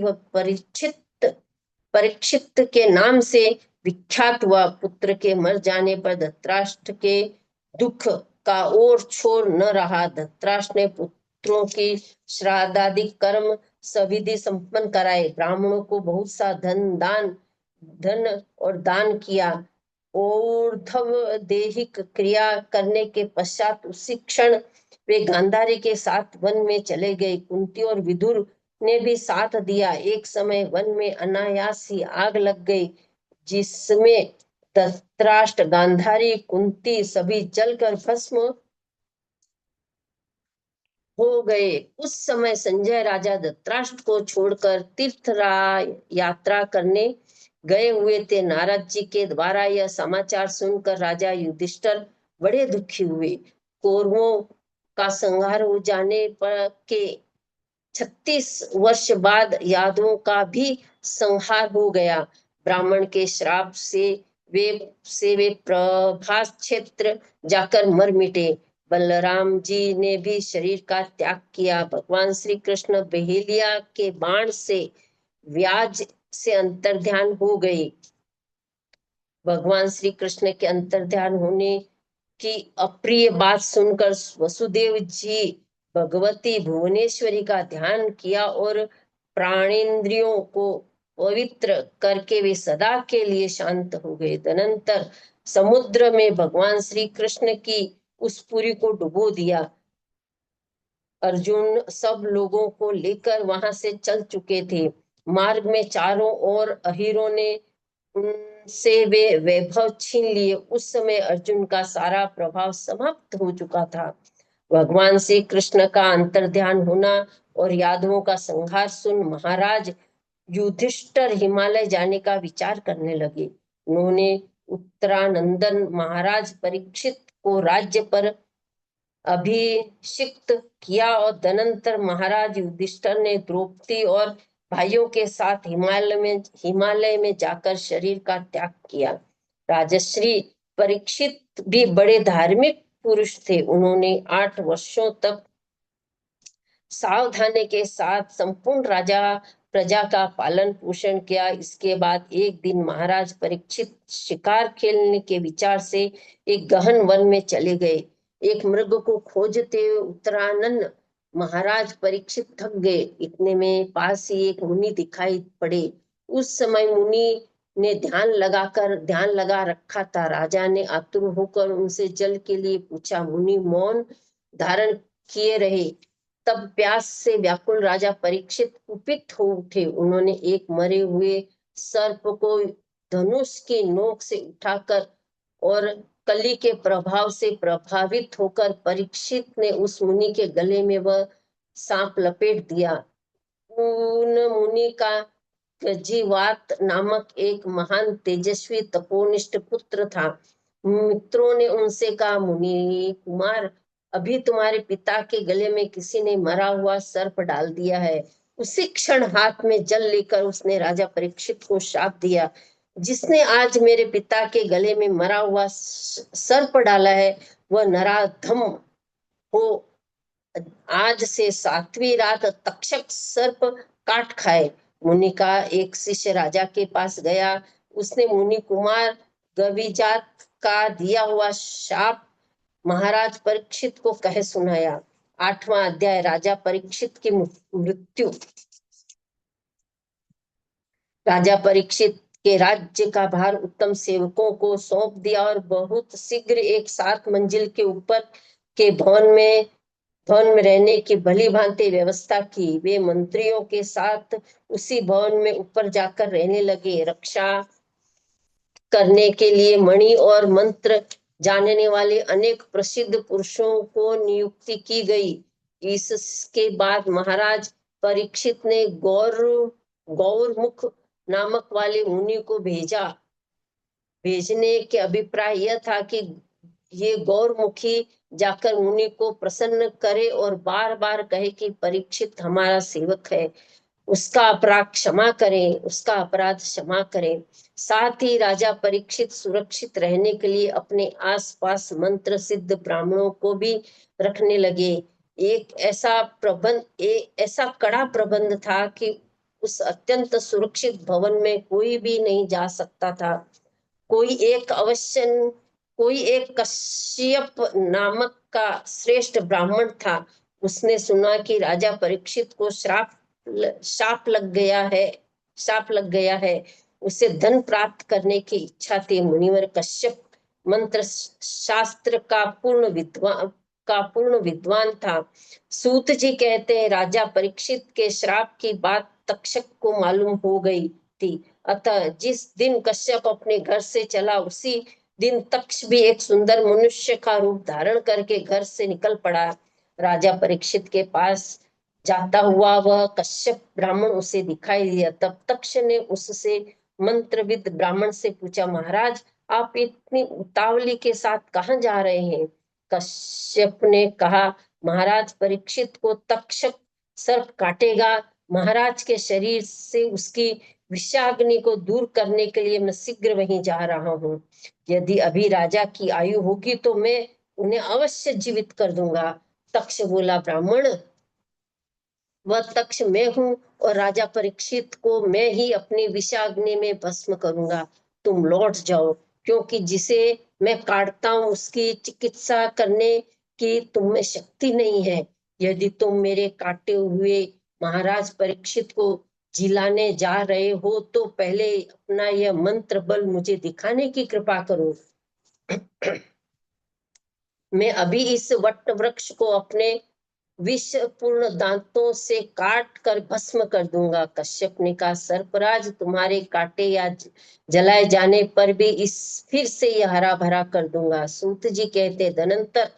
परीक्षित के नाम से विख्यात हुआ। पुत्र के मर जाने पर धृतराष्ट्र के दुख का और छोर न रहा। धृतराष्ट्र ने पुत्रों की श्राद्धादि कर्म सविधि संपन्न कराए। ब्राह्मणों को बहुत सा धन और दान किया। ऊर्ध्व देहिक क्रिया करने के पश्चात उसी क्षण वे गांधारी के साथ वन में चले गए। कुंती और विदुर ने भी साथ दिया। एक समय वन में अनायास ही आग लग गई जिसमें धृतराष्ट्र, गांधारी, कुंती सभी जलकर भस्म हो गए। उस समय संजय राजा धृतराष्ट्र को छोड़कर तीर्थ यात्रा करने गए हुए थे। नारद जी के द्वारा यह समाचार सुनकर राजा युधिष्ठिर बड़े दुखी हुए। कौरवों का संहार हो जाने पर के 36 वर्ष बाद यादवों का भी संहार हो गया। ब्राह्मण के श्राप से वे प्रभास क्षेत्र जाकर मर मिटे। बलराम जी ने भी शरीर का त्याग किया। भगवान श्री कृष्ण बहेलिया के बाण से व्याज से अंतर्ध्यान हो गए। भगवान श्री कृष्ण के अंतर्ध्यान होने की अप्रिय बात सुनकर वसुदेव जी भगवती भुवनेश्वरी का ध्यान किया और प्राणेंद्रियों को पवित्र करके वे सदा के लिए शांत हो गए। तदनंतर समुद्र में भगवान श्री कृष्ण की उस पुरी को डुबो दिया। अर्जुन सब लोगों को लेकर वहां से चल चुके थे। मार्ग में चारों ओर अहीरों ने उनसे वे वैभव छीन लिए। उस समय अर्जुन का सारा प्रभाव समाप्त हो चुका था। भगवान श्री कृष्ण का अंतर्ध्यान होना और यादवों का संहार सुन महाराज युधिष्ठिर हिमालय जाने का विचार करने लगे। उन्होंने उत्तरानंदन महाराज परीक्षित को राज्य पर अभिषिक्त किया और तदनंतर महाराज युधिष्ठिर ने द्रौपदी और भाइयों के साथ हिमालय में जाकर शरीर का त्याग किया। राजश्री परीक्षित भी बड़े धार्मिक पुरुष थे। उन्होंने 8 वर्षों तक सावधानी के साथ संपूर्ण प्रजा का पालन पोषण किया। इसके बाद एक दिन महाराज परीक्षित शिकार खेलने के विचार से एक गहन वन में चले गए। एक मृग को खोजते हुए उत्तरानंद महाराज परीक्षित थक गए। इतने में पास ही एक मुनि दिखाई पड़े। उस समय मुनि ने ध्यान लगा रखा था। राजा ने आतुर होकर उनसे जल के लिए पूछा। मुनि मौन धारण किए रहे। तब प्यास से व्याकुल राजा परीक्षित कुपित हो उठे। उन्होंने एक मरे हुए सर्प को धनुष की नोक से उठाकर और कली के प्रभाव से प्रभावित होकर परीक्षित ने उस मुनि के गले में वह सांप लपेट दिया। उन मुनि का गजीवात नामक एक महान तेजस्वी तपोनिष्ठ पुत्र था। मित्रों ने उनसे कहा, मुनि कुमार, अभी तुम्हारे पिता के गले में किसी ने मरा हुआ सर्प डाल दिया है। उसी क्षण हाथ में जल लेकर उसने राजा परीक्षित को शाप दिया, जिसने आज मेरे पिता के गले में मरा हुआ सर्प डाला है वह नराधम हो आज से 7वीं रात तक्षक सर्प काट खाए। मुनि का एक शिष्य राजा के पास गया। उसने मुनि कुमार गविजात का दिया हुआ शाप महाराज परीक्षित को कह सुनाया। 8वां अध्याय राजा परीक्षित की मृत्यु। राजा परीक्षित के राज्य का भार उत्तम सेवकों को सौंप दिया और बहुत शीघ्र एक 7 मंजिल के ऊपर के भवन में रहने की भली भांति व्यवस्था की। वे मंत्रियों के साथ उसी भवन में ऊपर जाकर रहने लगे। रक्षा करने के लिए मणि और मंत्र जानने वाले अनेक प्रसिद्ध पुरुषों को नियुक्ति की गई। इसके बाद महाराज परीक्षित ने गौरमुख नामक वाले मुनि को भेजा। भेजने के अभिप्राय यह था कि ये गौरमुखी जाकर मुनि को प्रसन्न करे और बार बार कहे कि परीक्षित हमारा सेवक है, उसका अपराध क्षमा करें, उसका अपराध क्षमा करें। साथ ही राजा परीक्षित सुरक्षित रहने के लिए अपने आसपास मंत्र सिद्ध ब्राह्मणों को भी रखने लगे। एक ऐसा कड़ा प्रबंध था कि उस अत्यंत सुरक्षित भवन में कोई भी नहीं जा सकता था। कोई एक कश्यप नामक का श्रेष्ठ ब्राह्मण था। उसने सुना कि राजा परीक्षित को शाप लग गया है। उसे धन प्राप्त करने की इच्छा थी। मुनिवर कश्यप मंत्र शास्त्र का पूर्ण विद्वान था। सूत जी कहते हैं, राजा परीक्षित के श्राप की बात तक्षक को मालूम हो गई थी। अतः जिस दिन कश्यप अपने घर से चला उसी दिन तक्ष भी एक सुंदर मनुष्य का रूप धारण करके घर से निकल पड़ा। राजा परीक्षित के पास जाता हुआ वह कश्यप ब्राह्मण उसे दिखाई दिया। तब तक्ष ने उससे मंत्रविद ब्राह्मण से पूछा, महाराज आप इतनी उतावली के साथ कहाँ जा रहे हैं? कश्यप ने कहा, महाराज परीक्षित को तक्षक सर्प काटेगा। महाराज के शरीर से उसकी विषाग्नि को दूर करने के लिए मैं शीघ्र वहीं जा रहा हूँ। यदि अभी राजा की आयु होगी तो मैं उन्हें अवश्य जीवित कर दूंगा। तक्ष बोला, ब्राह्मण वह तक्ष मैं हूँ और राजा परीक्षित को मैं ही अपनी विषाग्नि में भस्म करूंगा। तुम लौट जाओ। क्योंकि जिसे मैं काटता हूँ उसकी चिकित्सा करने की तुम में शक्ति नहीं है। यदि तुम मेरे काटे हुए महाराज परीक्षित को जिलाने जा रहे हो तो पहले अपना यह मंत्र बल मुझे दिखाने की कृपा करो। मैं अभी इस वट वृक्ष को अपने विषपूर्ण दांतों से काट कर भस्म कर दूंगा। कश्यप ने कहा, सर्पराज, तुम्हारे काटे या जलाए जाने पर भी इस फिर से यह हरा भरा कर दूंगा। सूत जी कहते, धनंतर,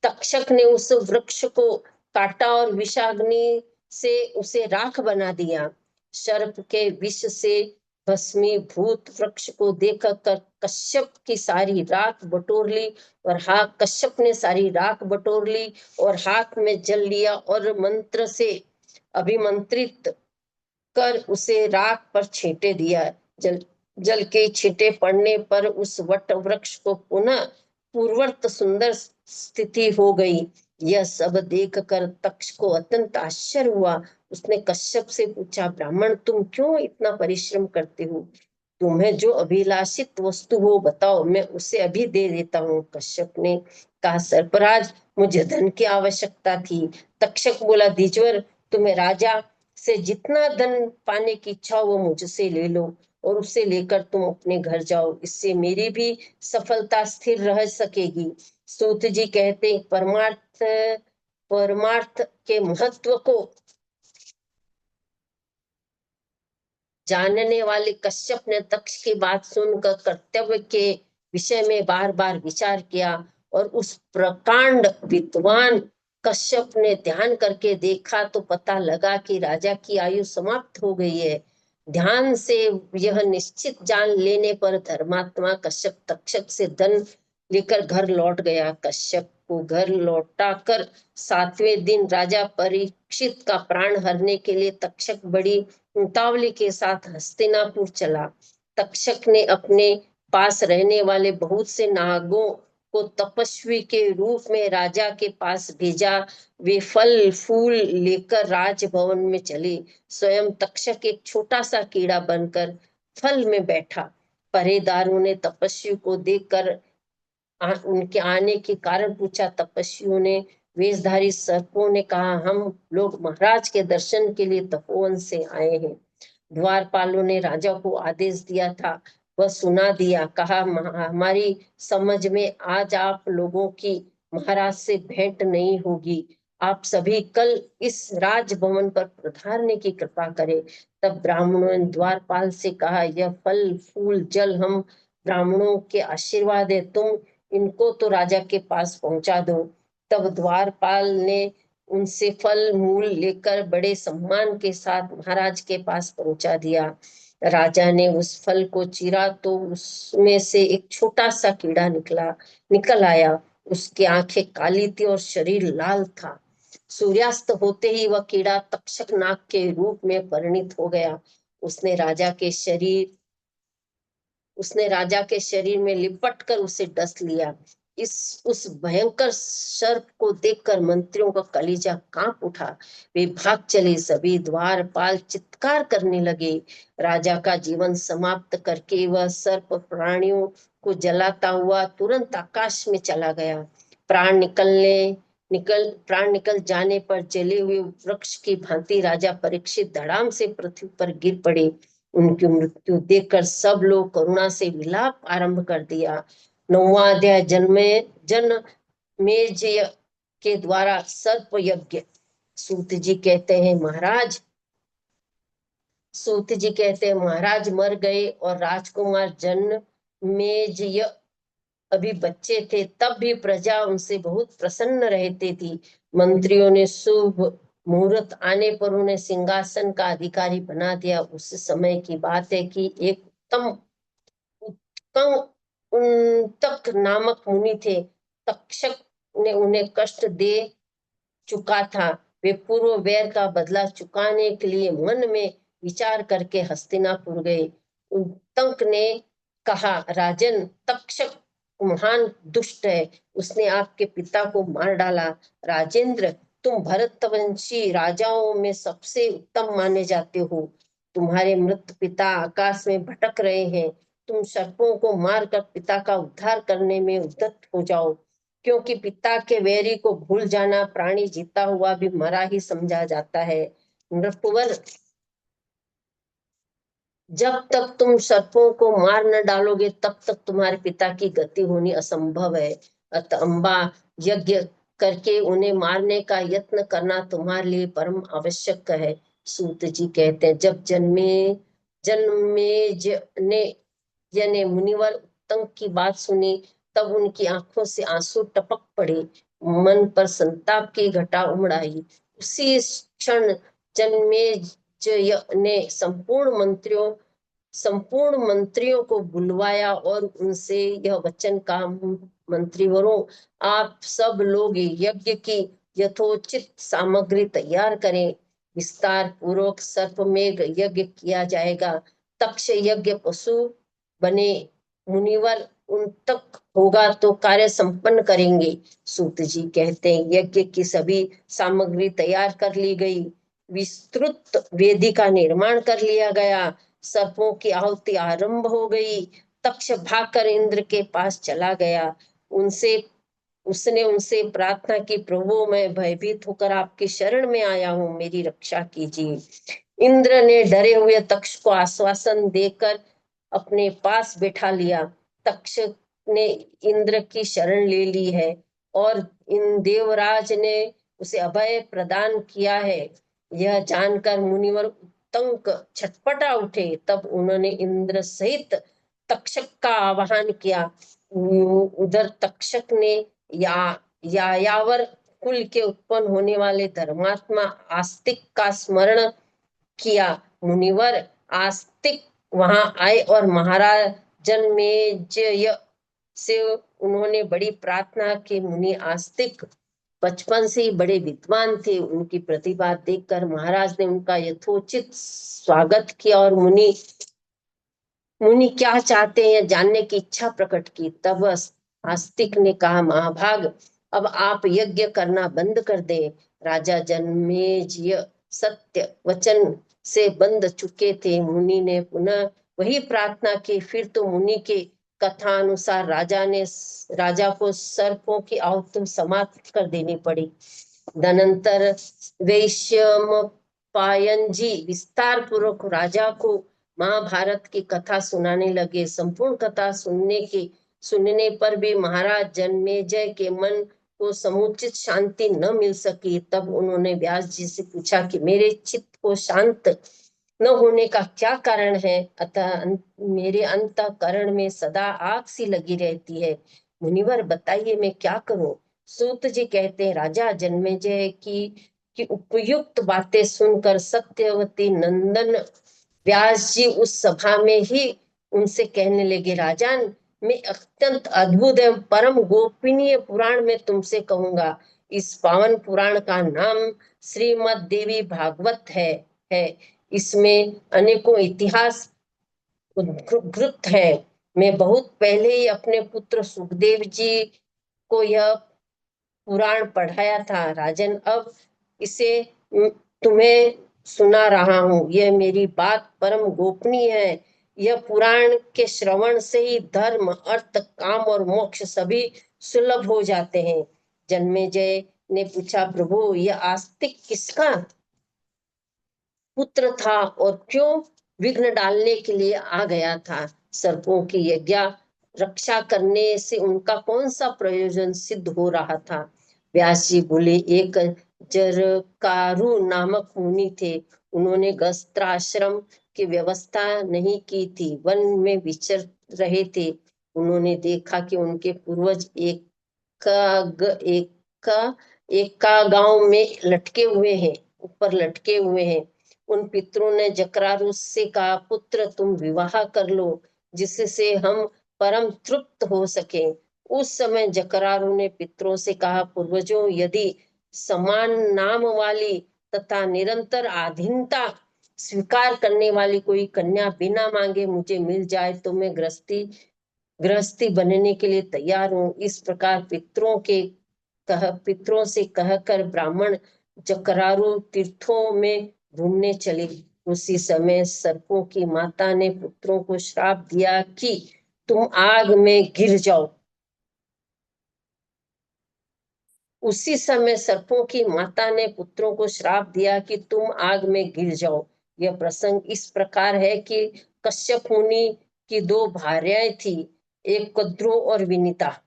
तक्षक ने उस वृक्ष को काटा और विषाग्नि से उसे राख बना दिया। सर्प के विष से भस्मीभूत वृक्ष को देख कर कश्यप की सारी राख बटोर ली और कश्यप ने सारी राख बटोर ली और हाथ में जल लिया और मंत्र से अभिमंत्रित कर उसे राख पर छींटे दिया। जल जल के छींटे पड़ने पर उस वट वृक्ष को पुनः पूर्ववत सुंदर स्थिति हो गई। यह सब देखकर तक्ष को अत्यंत आश्चर्य हुआ। उसने कश्यप से पूछा, ब्राह्मण, तुम क्यों इतना परिश्रम करते हो? तुम्हें जो अभिलाषित वस्तु हो बताओ, मैं उसे अभी दे देता हूँ। कश्यप ने कहा, सर्पराज, मुझे धन की आवश्यकता थी। तक्षक बोला, द्विजवर, तुम्हें राजा से जितना धन पाने की इच्छा हो वो मुझसे ले लो और उसे लेकर तुम अपने घर जाओ। इससे मेरी भी सफलता स्थिर रह सकेगी। सूत जी कहते, परमार्थ के महत्व को जानने वाले कश्यप ने तक्ष की बात सुनकर कर्तव्य के विषय में बार बार विचार किया और उस प्रकांड विद्वान कश्यप ने ध्यान करके देखा तो पता लगा कि राजा की आयु समाप्त हो गई है। ध्यान से यह निश्चित जान लेने पर धर्मात्मा कश्यप तक्षक से धन लेकर घर लौट गया। कश्यप को घर लौटाकर 7वें दिन राजा परीक्षित का प्राण हरने के लिए तक्षक बड़ी उतावली के साथ हस्तिनापुर चला। तक्षक ने अपने पास रहने वाले बहुत से नागों को तपस्वी के रूप में राजा के पास भेजा। वे फल फूल लेकर राजभवन में चले। स्वयं तक्षक एक छोटा सा कीड़ा बनकर फल में बैठा। पहरेदारों ने तपस्वी को देखकर उनके आने के कारण पूछा। तपस्वियों ने वेशधारी सर्पों ने कहा, हम लोग महाराज के दर्शन के लिए तपोवन से आए हैं। द्वारपालों ने राजा को आदेश दिया था, वह सुना दिया। कहा, हमारी समझ में आज आप लोगों की महाराज से भेंट नहीं होगी। आप सभी कल इस राजभवन पर पधारने की कृपा करें। तब ब्राह्मणों ने द्वारपाल से कहा, यह फल फूल जल हम ब्राह्मणों के आशीर्वाद है, तुम इनको तो राजा के पास पहुंचा दो। तब द्वारपाल ने उनसे फल मूल लेकर बड़े सम्मान के साथ महाराज के पास पहुंचा दिया। राजा ने उस फल को चीरा तो उसमें से एक छोटा सा कीड़ा निकल आया। उसकी आंखें काली थी और शरीर लाल था। सूर्यास्त होते ही वह कीड़ा तक्षक नाग के रूप में परिणित हो गया। उसने राजा के शरीर में लिपट कर उसे डस लिया। उस भयंकर सर्प को देखकर मंत्रियों का कलेजा कांप उठा। वे भाग चले। सभी द्वारपाल चित्कार करने लगे। राजा का जीवन समाप्त करके वह सर्प प्राणियों को जलाता हुआ तुरंत आकाश में चला गया। प्राण निकल जाने पर जले हुए वृक्ष की भांति राजा परीक्षित धड़ाम से पृथ्वी पर गिर पड़े। उनकी मृत्यु देखकर सब लोग करुणा से विलाप आरंभ कर दिया। 9वां अध्याय, जन मेजय के द्वारा सर्प यज्ञ। सूत जी कहते हैं, महाराज मर गए और राजकुमार जनमेजय अभी बच्चे थे। तब भी प्रजा उनसे बहुत प्रसन्न रहती थी। मंत्रियों ने शुभ मुहूर्त आने पर उन्हें सिंहासन का अधिकारी बना दिया। उस समय की बात है कि एक उत्तम उन्तक नामक मुनि थे। तक्षक ने उन्हें कष्ट दे चुका था। वे पूर्व वैर का बदला चुकाने के लिए मन में विचार करके हस्तिनापुर गए। उन्तक ने कहा, राजन, तक्षक महान दुष्ट है, उसने आपके पिता को मार डाला। राजेंद्र, तुम भरतवंशी राजाओं में सबसे उत्तम माने जाते हो। तुम्हारे मृत पिता आकाश में भटक रहे हैं। तुम सर्पों को मारकर पिता का उद्धार करने में उद्यत हो जाओ, क्योंकि पिता के वैरी को भूल जाना प्राणी जीता हुआ भी मरा ही समझा जाता है। नृपवर, जब तक तुम सर्पों को मार न डालोगे तब तक तुम्हारे पिता की गति होनी असंभव है। अतः अम्बा, यज्ञ करके उन्हें मारने का यत्न करना तुम्हारे लिए परम आवश्यक है। सूत जी कहते हैं, जब जन्मेज ने मुनिवर उत्तंक की बात सुनी तब उनकी आंखों से आंसू टपक पड़े, मन पर संताप की घटा उमड़ आई। उसी क्षण जन्मेज ने संपूर्ण मंत्रियों को बुलवाया और उनसे यह वचन कहा, मंत्रीवरों, आप सब लोग यज्ञ की यथोचित सामग्री तैयार करें। विस्तार पूर्वक सर्पमेघ यज्ञ किया जाएगा। तक्ष यज्ञ पशु बने मुनिवर उन तक होगा तो कार्य संपन्न करेंगे। सूत जी कहते हैं, यज्ञ की सभी सामग्री तैयार कर ली गई, विस्तृत वेदी का निर्माण कर लिया गया, सर्पों की आहुति आरंभ हो गई। तक्ष भागकर इंद्र के पास चला गया, उसने उनसे प्रार्थना की, प्रभु मैं भयभीत होकर आपकी शरण में आया हूँ, मेरी रक्षा कीजिए। इंद्र ने डरे हुए तक्ष को आश्वासन देकर अपने पास बैठा लिया। तक्ष ने इंद्र की शरण ले ली है और इन देवराज ने उसे अभय प्रदान किया है। यह जानकर मुनिवर उत्तंक छटपटा उठे। तब उन्होंने इंद्र सहित तक्षक का आवाहन किया। उधर तक्षक ने यायावर कुल के उत्पन्न होने वाले धर्मात्मा आस्तिक का स्मरण किया। मुनिवर आस्तिक वहां आए और महाराज जन्मेजय से उन्होंने बड़ी प्रार्थना की। मुनि आस्तिक बचपन से ही बड़े विद्वान थे। उनकी प्रतिभा देखकर महाराज ने उनका यथोचित स्वागत किया और मुनि क्या चाहते हैं जानने की इच्छा प्रकट की। तब आस्तिक ने कहा, महाभाग, अब आप यज्ञ करना बंद कर दें। राजा जन्मेजय सत्य वचन से बंध चुके थे। मुनि ने पुनः वही प्रार्थना की। फिर तो मुनि के कथा अनुसार राजा को सर्पों की आहुति समाप्त कर देनी पड़ी। तदनंतर वैशंपायन जी विस्तार पूर्वक राजा को महाभारत की कथा सुनाने लगे। संपूर्ण कथा सुनने पर भी महाराज जन्मेजय के मन को समुचित शांति न मिल सकी। तब उन्होंने व्यास जी से पूछा कि मेरे चित्त को शांत न होने का क्या कारण है। अतः मेरे अंतःकरण में सदा आग सी लगी रहती है। मुनिवर बताइए मैं क्या करूं। सूत जी कहते हैं, राजा जन्मेजय की उपयुक्त बातें सुनकर सत्यवती नंदन व्यास जी उस सभा में ही उनसे कहने लगे, राजन, मैं अत्यंत अद्भुत एवं परम गोपनीय पुराण में तुमसे कहूंगा। इस पावन पुराण का नाम श्रीमद देवी भागवत है। इसमें अनेकों इतिहास उद्धृत है। मैं बहुत पहले ही अपने पुत्र सुखदेव जी को यह पुराण पढ़ाया था। राजन, अब इसे तुम्हें सुना रहा हूँ। यह मेरी बात परम गोपनीय है। यह पुराण के श्रवण से ही धर्म, अर्थ, काम और मोक्ष सभी सुलभ हो जाते हैं। जन्मेजय ने पूछा, प्रभु, यह आस्तिक किसका पुत्र था और क्यों विघ्न डालने के लिए आ गया था? सर्पों की यज्ञ रक्षा करने से उनका कौन सा प्रयोजन सिद्ध हो रहा था? व्यास जी बोले, एक जरकारु नामक मुनि थे। उन्होंने गस्त्राश्रम की व्यवस्था नहीं की थी, वन में विचर रहे थे। उन्होंने देखा कि उनके पूर्वज एक गांव में लटके हुए हैं, ऊपर लटके हुए हैं। उन पितरों ने जकरारु से कहा, पुत्र, तुम विवाह कर लो, जिससे हम परम तृप्त हो सके। उस समय जकरारु ने पितरों से कहा, पूर्वजों, यदि समान नाम वाली तथा निरंतर आधीनता स्वीकार करने वाली कोई कन्या बिना मांगे मुझे मिल जाए तो मैं गृहस्थी बनने के लिए तैयार हूँ। इस प्रकार पितरों से कहकर ब्राह्मण जकरारु तीर्थों में घूमने चले। उसी समय सर्पों की माता ने पुत्रों को श्राप दिया कि तुम आग में गिर जाओ। उसी समय सर्पों की माता ने पुत्रों को श्राप दिया कि तुम आग में गिर जाओ। यह प्रसंग इस प्रकार है कि कश्यप मुनि की दो भार्याएं थी, एक कद्रू और विनीता।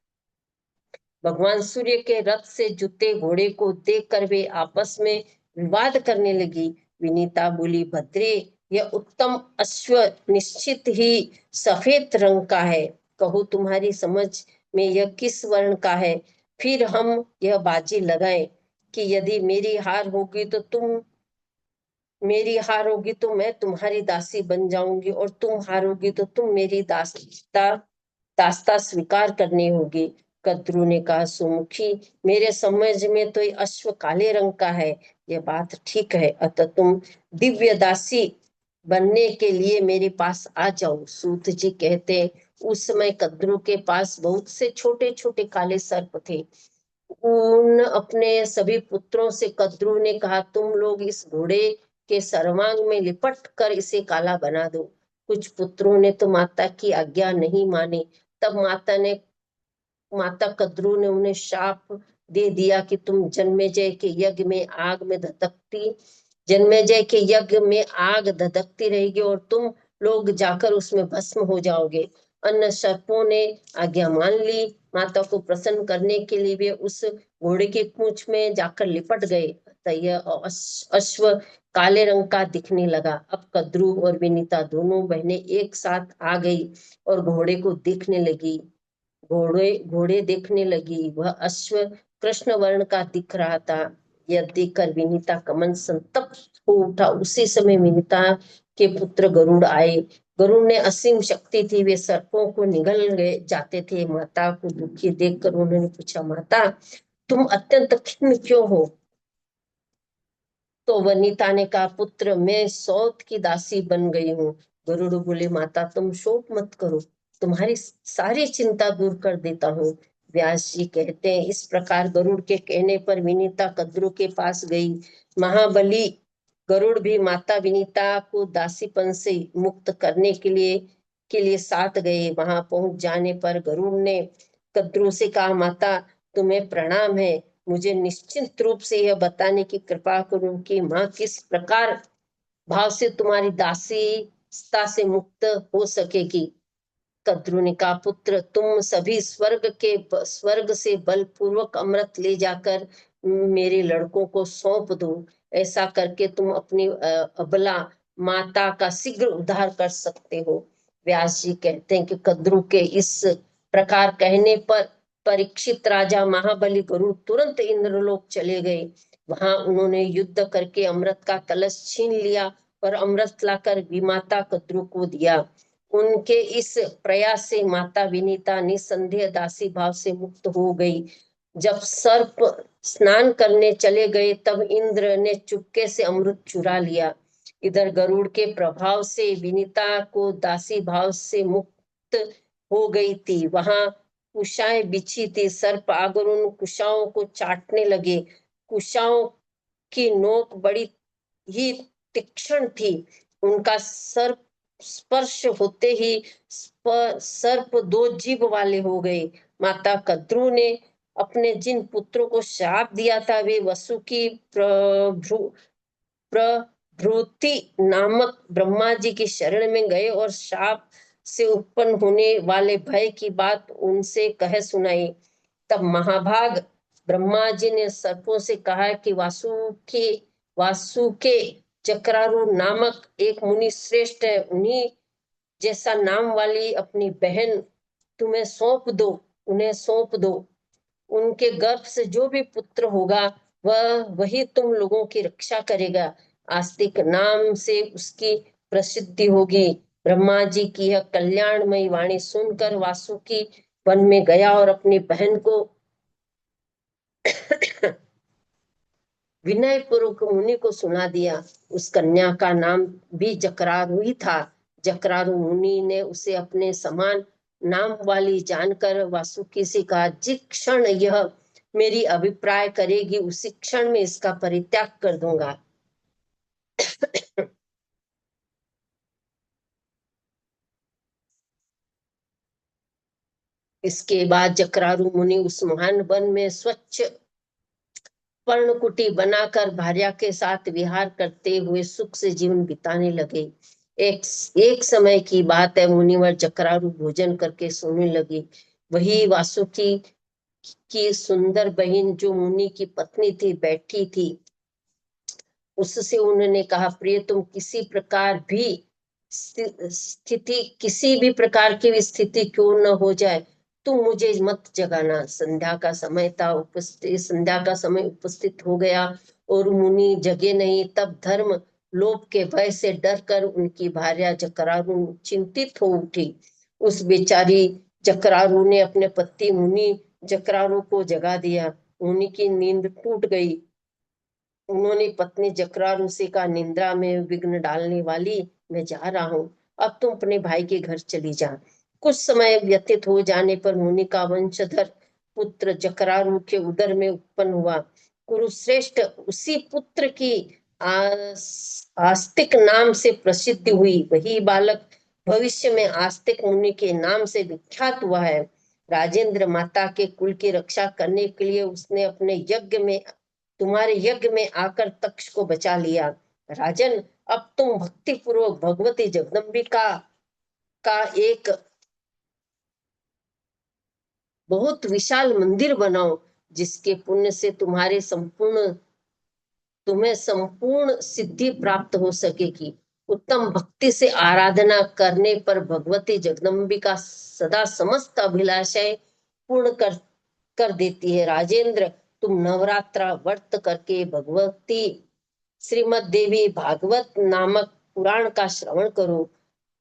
भगवान सूर्य के रथ से जुते घोड़े को देखकर वे आपस में विवाद करने लगी। विनीता बोली, भद्रे, यह उत्तम अश्व निश्चित ही सफेद रंग का है। कहो तुम्हारी समझ में यह किस वर्ण का है? फिर हम यह बाजी लगाएं कि यदि मेरी हार होगी तो मैं तुम्हारी दासी बन जाऊंगी, और तुम हारोगी तो तुम मेरी दास्ता स्वीकार करनी होगी। कद्रू ने कहा, सुमुखी, मेरे समझ में तो ये अश्व काले रंग का है। यह बात ठीक है, अतः तुम दिव्य दासी बनने के लिए मेरे पास आ जाओ। सूत जी कहते हैं, उस समय कद्रू के पास बहुत से छोटे छोटे काले सर्प थे। उन अपने सभी पुत्रों से कद्रू ने कहा, तुम लोग इस घोड़े के सर्वांग में लिपट कर इसे काला बना दो। कुछ पुत्रों ने तो माता की आज्ञा नहीं मानी। तब माता कद्रू ने उन्हें शाप दे दिया कि तुम जन्मेजय के यज्ञ में आग धधकती रहेगी और तुम लोग जाकर उसमें भस्म हो जाओगे। अन्य सर्पों ने आज्ञा मान ली। माता को प्रसन्न करने के लिए वे उस घोड़े की पूंछ में जाकर लिपट गए। यह अश्व काले रंग का दिखने लगा। अब कद्रू और विनीता दोनों बहनें एक साथ आ गई और घोड़े देखने लगी। वह अश्व कृष्ण वर्ण का दिख रहा था। यह देखकर विनीता का मन संतप्त हो उठा। उसी समय विनीता के पुत्र गरुड़ आए। गरुड़ ने असीम शक्ति थी, वे सर्पों को निगल गए जाते थे। माता को दुखी देखकर उन्होंने पूछा, माता, तुम अत्यंत खिन्न क्यों हो? तो वनिता ने कहा, पुत्र, मैं सौत की दासी बन गई हूँ। गरुड़ बोले, माता, तुम शोक मत करो, तुम्हारी सारी चिंता दूर कर देता हूँ। व्यास जी कहते हैं, इस प्रकार गरुड़ के कहने पर विनीता कद्रू के पास गई। महाबली गरुड़ भी माता विनीता को दासीपन से मुक्त करने के लिए साथ गए। वहां पहुंच जाने पर गरुड़ ने कद्रू से कहा, माता, तुम्हें प्रणाम है। मुझे निश्चित रूप से यह बताने की कृपा करो कि माँ किस प्रकार भाव से तुम्हारी दासीता से मुक्त हो सकेगी। कद्रू ने कहा, पुत्र, तुम सभी स्वर्ग से बलपूर्वक अमृत ले जाकर मेरे लड़कों को सौंप दो। ऐसा करके तुम अपनी अबला माता का शीघ्र उद्धार कर सकते हो। व्यास जी कहते हैं कि कद्रू के इस प्रकार कहने पर परीक्षित राजा महाबली गरुड़ तुरंत इंद्रलोक चले गए। वहां उन्होंने युद्ध करके अमृत का कलश छीन लिया और अमृत लाकर विमाता कद्रू को दिया। उनके इस प्रयास से माता विनीता निसंदेह दासी भाव से मुक्त हो गई। जब सर्प स्नान करने चले गए तब इंद्र ने चुपके से अमृत चुरा लिया। इधर गरुड़ के प्रभाव से विनीता को दासी भाव से मुक्त हो गई थी। वहां कुशाएं बिछी थी। सर्प आकर उन कुशाओं को चाटने लगे। कुशाओं की नोक बड़ी ही तीक्ष्ण थी। उनका सर्प स्पर्श होते ही सर्प दो जीभ वाले हो गए। माता कद्रू ने अपने जिन पुत्रों को श्राप दिया था, वे वसुकी प्रभृति नामक ब्रह्मा जी की शरण में गए और शाप से उत्पन्न होने वाले भय की बात उनसे कह सुनाई। तब महाभाग ब्रह्मा जी ने सर्पों से कहा कि वासुके चक्रारु नामक एक मुनि श्रेष्ठ है। उन्हीं जैसा नाम वाली अपनी बहन उन्हें सौंप दो। उनके गर्भ से जो भी पुत्र होगा वही तुम लोगों की रक्षा करेगा। आस्तिक नाम से उसकी प्रसिद्धि होगी। ब्रह्मा जी की यह कल्याणमयी वाणी सुनकर वासुकी वन में गया और अपनी बहन को विनय पूर्वक मुनि को सुना दिया। उस कन्या का नाम भी जकरारु ही था। जकरारु मुनि ने उसे अपने समान नाम वाली जानकर वासुकी से कहा, जिस क्षण यह मेरी अभिप्राय करेगी उसी क्षण में इसका परित्याग कर दूंगा। इसके बाद जकरारू मुनि उस महान वन में स्वच्छ पर्णकुटी बनाकर भार्या के साथ विहार करते हुए सुख से जीवन बिताने लगे। एक एक समय की बात है, मुनिवर जकरारू भोजन करके सोने लगे। वही वासुकी की सुंदर बहन जो मुनि की पत्नी थी बैठी थी। उससे उन्होंने कहा, प्रिय तुम किसी प्रकार भी स्थिति, किसी भी प्रकार की स्थिति क्यों न हो जाए, तुम मुझे मत जगाना। संध्या का समय था, संध्या का समय उपस्थित हो गया और मुनि जगे नहीं। तब धर्म लोभ के भय से डरकर उनकी भार्या जकरारू चिंतित हो उठी। उस बेचारी जकरारू ने अपने पति मुनि जकरारू को जगा दिया। मुनि की नींद टूट गई। उन्होंने पत्नी जकरारू से कहा, निंद्रा में विघ्न डालने वाली, मैं जा रहा हूँ, अब तुम अपने भाई के घर चली जा। कुछ समय व्यतीत हो जाने पर मुनि का वंशधर पुत्र जकरारू के उदर में उत्पन्न हुआ। कुरुश्रेष्ठ उसी पुत्र की आस्तिक नाम से प्रसिद्धि हुई। वही बालक भविष्य में आस्तिक मुनि के नाम से विख्यात हुआ है। राजेंद्र माता के कुल की रक्षा करने के लिए उसने अपने यज्ञ में, तुम्हारे यज्ञ में आकर तक्ष को बचा लिया। राजन, अब तुम भक्ति पूर्वक भगवती जगदम्बिका का एक बहुत विशाल मंदिर बनाओ, जिसके पुण्य से तुम्हें संपूर्ण सिद्धि प्राप्त हो सकेगी। उत्तम भक्ति से आराधना करने पर भगवती जगदम्बिका सदा समस्त अभिलाषाएं पूर्ण कर देती है। राजेंद्र, तुम नवरात्रा व्रत करके भगवती श्रीमद देवी भागवत नामक पुराण का श्रवण करो।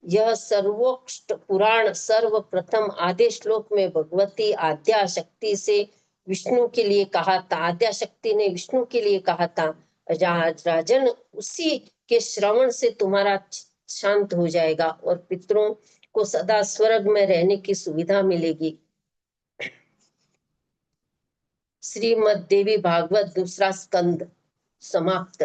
यह सर्वोत्कृष्ट पुराण सर्वप्रथम आद्य श्लोक में भगवती आद्या शक्ति से विष्णु के लिए कहा था। आद्या शक्ति ने विष्णु के लिए कहा था। राजन, उसी के श्रवण से तुम्हारा शांत हो जाएगा और पितरों को सदा स्वर्ग में रहने की सुविधा मिलेगी। श्रीमद देवी भागवत दूसरा स्कंद समाप्त।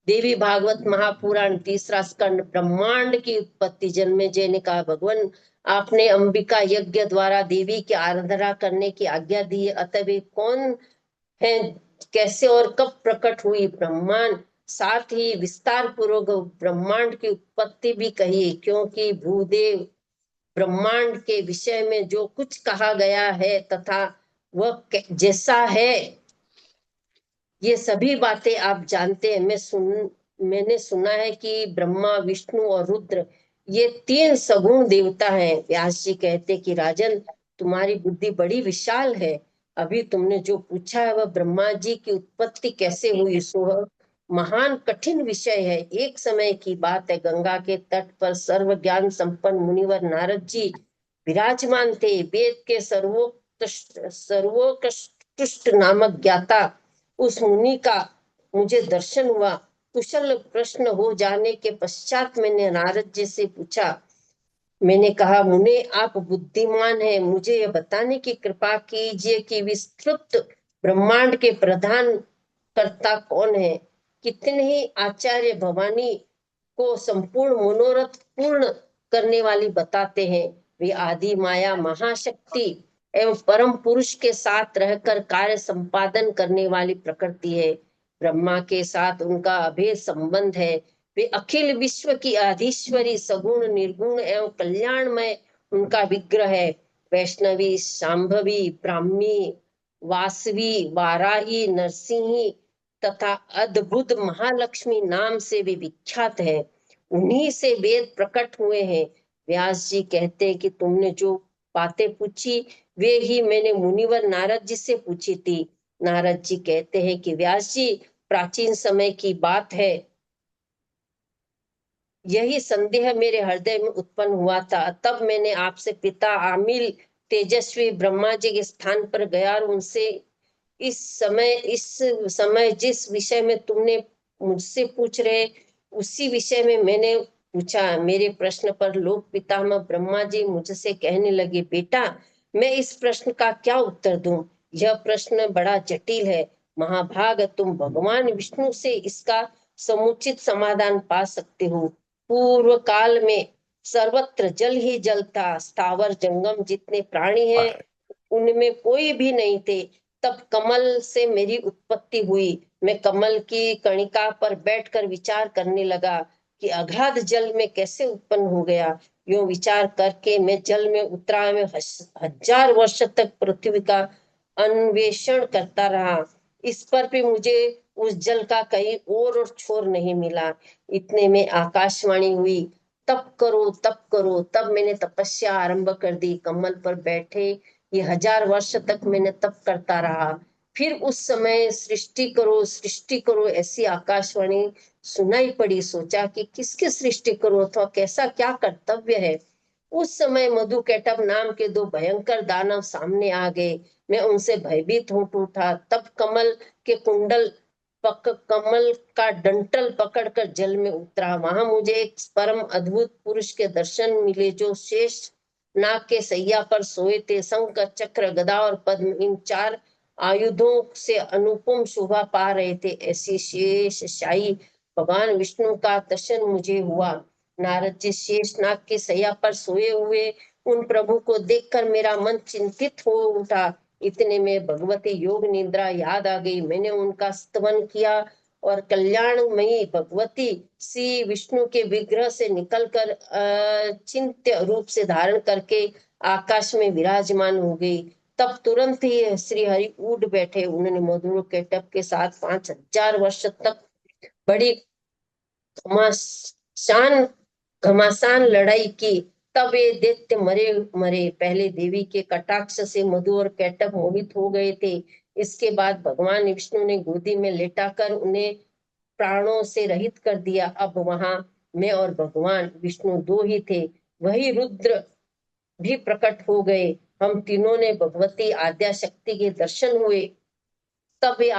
देवी भागवत महापुराण तीसरा स्कंद। ब्रह्मांड की उत्पत्ति। जन्मेजय ने कहा, भगवान आपने अंबिका यज्ञ द्वारा देवी की आराधना करने की आज्ञा दी है, अतः वे कौन है, कैसे और कब प्रकट हुई? ब्रह्मांड, साथ ही विस्तार पूर्वक ब्रह्मांड की उत्पत्ति भी कही, क्योंकि भूदेव ब्रह्मांड के विषय में जो कुछ कहा गया है तथा वह जैसा है, ये सभी बातें आप जानते हैं। मैंने सुना है कि ब्रह्मा, विष्णु और रुद्र ये तीन सगुण देवता हैं। व्यास जी कहते कि राजन, तुम्हारी बुद्धि बड़ी विशाल है। अभी तुमने जो पूछा है वह ब्रह्मा जी की उत्पत्ति कैसे हुई, सो महान कठिन विषय है। एक समय की बात है, गंगा के तट पर सर्व ज्ञान संपन्न मुनिवर नारद जी विराजमान थे। वेद के सर्वोत्कृष्ट नामक ज्ञाता उस मुनि का मुझे दर्शन हुआ। कुशल प्रश्न हो जाने के पश्चात मैंने नारद जी से पूछा, मैंने कहा, मुने आप बुद्धिमान हैं, मुझे यह बताने की कृपा कीजिए कि विस्तृत ब्रह्मांड के प्रधान कर्ता कौन है? कितने ही आचार्य भवानी को संपूर्ण मनोरथ पूर्ण करने वाली बताते हैं। वे आदि माया महाशक्ति एवं परम पुरुष के साथ रहकर कार्य संपादन करने वाली प्रकृति है। ब्रह्मा के साथ उनका अभेद संबंध है। वे अखिल विश्व की आधीश्वरी, सगुण, निर्गुण एवं कल्याणमय उनका विग्रह है। वैष्णवी, शांभवी, ब्राह्मी, वासवी, वाराही, नरसिंही तथा अद्भुत महालक्ष्मी नाम से वे विख्यात है। उन्हीं से वेद प्रकट हुए हैं। व्यास जी कहते हैं कि तुमने जो बातें पूछी वे ही मैंने मुनिवर नारद जी से पूछी थी। नारद जी कहते हैं कि व्यास जी, प्राचीन समय की बात है, यही संदेह मेरे हृदय में उत्पन्न हुआ था। तब मैंने आपसे पिता आमिल तेजस्वी ब्रह्मा जी के स्थान पर गया और उनसे इस समय जिस विषय में तुमने मुझसे पूछ रहे उसी विषय में मैंने पूछा। मेरे प्रश्न पर लोक पितामह ब्रह्मा जी मुझसे कहने लगे, बेटा, मैं इस प्रश्न का क्या उत्तर दूं? यह प्रश्न बड़ा जटिल है। महाभाग, तुम भगवान विष्णु से इसका समुचित समाधान पा सकते हो। पूर्व काल में सर्वत्र जल ही जल था। स्थावर जंगम जितने प्राणी हैं उनमें कोई भी नहीं थे। तब कमल से मेरी उत्पत्ति हुई। मैं कमल की कणिका पर बैठकर विचार करने लगा कि अगाध जल में कैसे उत्पन्न हो गया। यूं विचार करके मैं जल में उतरा। मैं 1000 वर्ष तक पृथ्वी का अन्वेषण करता रहा। इस पर भी मुझे उस जल का कहीं और छोर नहीं मिला। इतने में आकाशवाणी हुई, तप करो तप करो। तब मैंने तपस्या आरंभ कर दी। कमल पर बैठे ये 1000 वर्ष तक मैंने तप करता रहा। फिर उस समय सृष्टि करो ऐसी आकाशवाणी सुनाई पड़ी। सोचा कि किसकी सृष्टि करो अथवा कैसा क्या कर्तव्य है। उस समय मधु कैटभ नाम के दो भयंकर दानव सामने आ गए। मैं उनसे भयभीत हो उठा। तब कमल का डंठल पकड़कर जल में उतरा। वहां मुझे एक परम अद्भुत पुरुष के दर्शन मिले जो शेष नाग के सैया पर सोए थे। शंख चक्र गदा और पद्म इन 4 आयुधों से अनुपम शोभा पा रहे थे। ऐसी शेष शाही भगवान विष्णु का दर्शन मुझे हुआ। नारद जी शेषनाग के सैया पर सोए हुए उन प्रभु को देखकर मेरा मन चिंतित हो उठा। इतने में भगवती योग निद्रा याद आ गई। मैंने उनका स्तवन किया और कल्याणमयी भगवती श्री विष्णु के विग्रह से निकलकर चिंत्य रूप से धारण करके आकाश में विराजमान हो गई। तब तुरंत ही श्री हरि उठ बैठे। उन्होंने मधुर केटप के साथ 5000 वर्ष तक बड़ी घमासान घमासान लड़ाई की। तब ये दैत्य मरे मरे। पहले देवी के कटाक्ष से मधु और कैटभ मोहित हो गए थे। इसके बाद भगवान विष्णु ने गोदी में लेटाकर उन्हें प्राणों से रहित कर दिया। अब वहां मैं और भगवान विष्णु दो ही थे। वही रुद्र भी प्रकट हो गए। हम तीनों ने भगवती आद्या शक्ति के दर्शन हुए। तब ये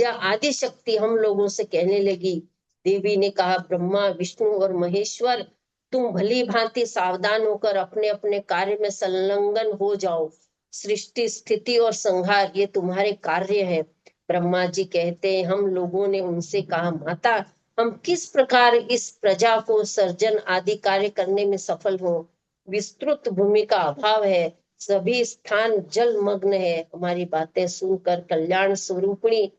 आदि शक्ति हम लोगों से कहने लगी। देवी ने कहा, ब्रह्मा विष्णु और महेश्वर, तुम भली भांति सावधान होकर अपने अपने कार्य में संलग्न हो जाओ। सृष्टि स्थिति और संहार ये तुम्हारे कार्य है। ब्रह्मा जी कहते हैं, हम लोगों ने उनसे कहा, माता हम किस प्रकार इस प्रजा को सर्जन आदि कार्य करने में सफल हो। विस्तृत भूमि का अभाव है। सभी स्थान जलमग्न है। हमारी बातें सुनकर कल्याण स्वरूपिणी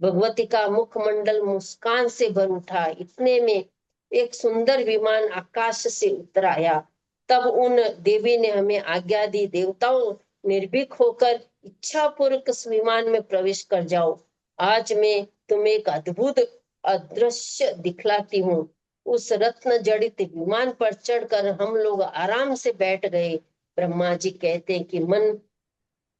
भगवती का मुखमंडल मुस्कान से भर उठा। इतने में एक सुंदर विमान आकाश से उतर आया। तब उन देवी ने हमें आज्ञा दी, देवताओं निर्भीक होकर इच्छा पूर्वक इस विमान में प्रवेश कर जाओ। आज मैं तुम्हें एक अद्भुत अदृश्य दिखलाती हूँ। उस रत्न जड़ित विमान पर चढ़कर हम लोग आराम से बैठ गए। ब्रह्मा जी कहते हैं कि मन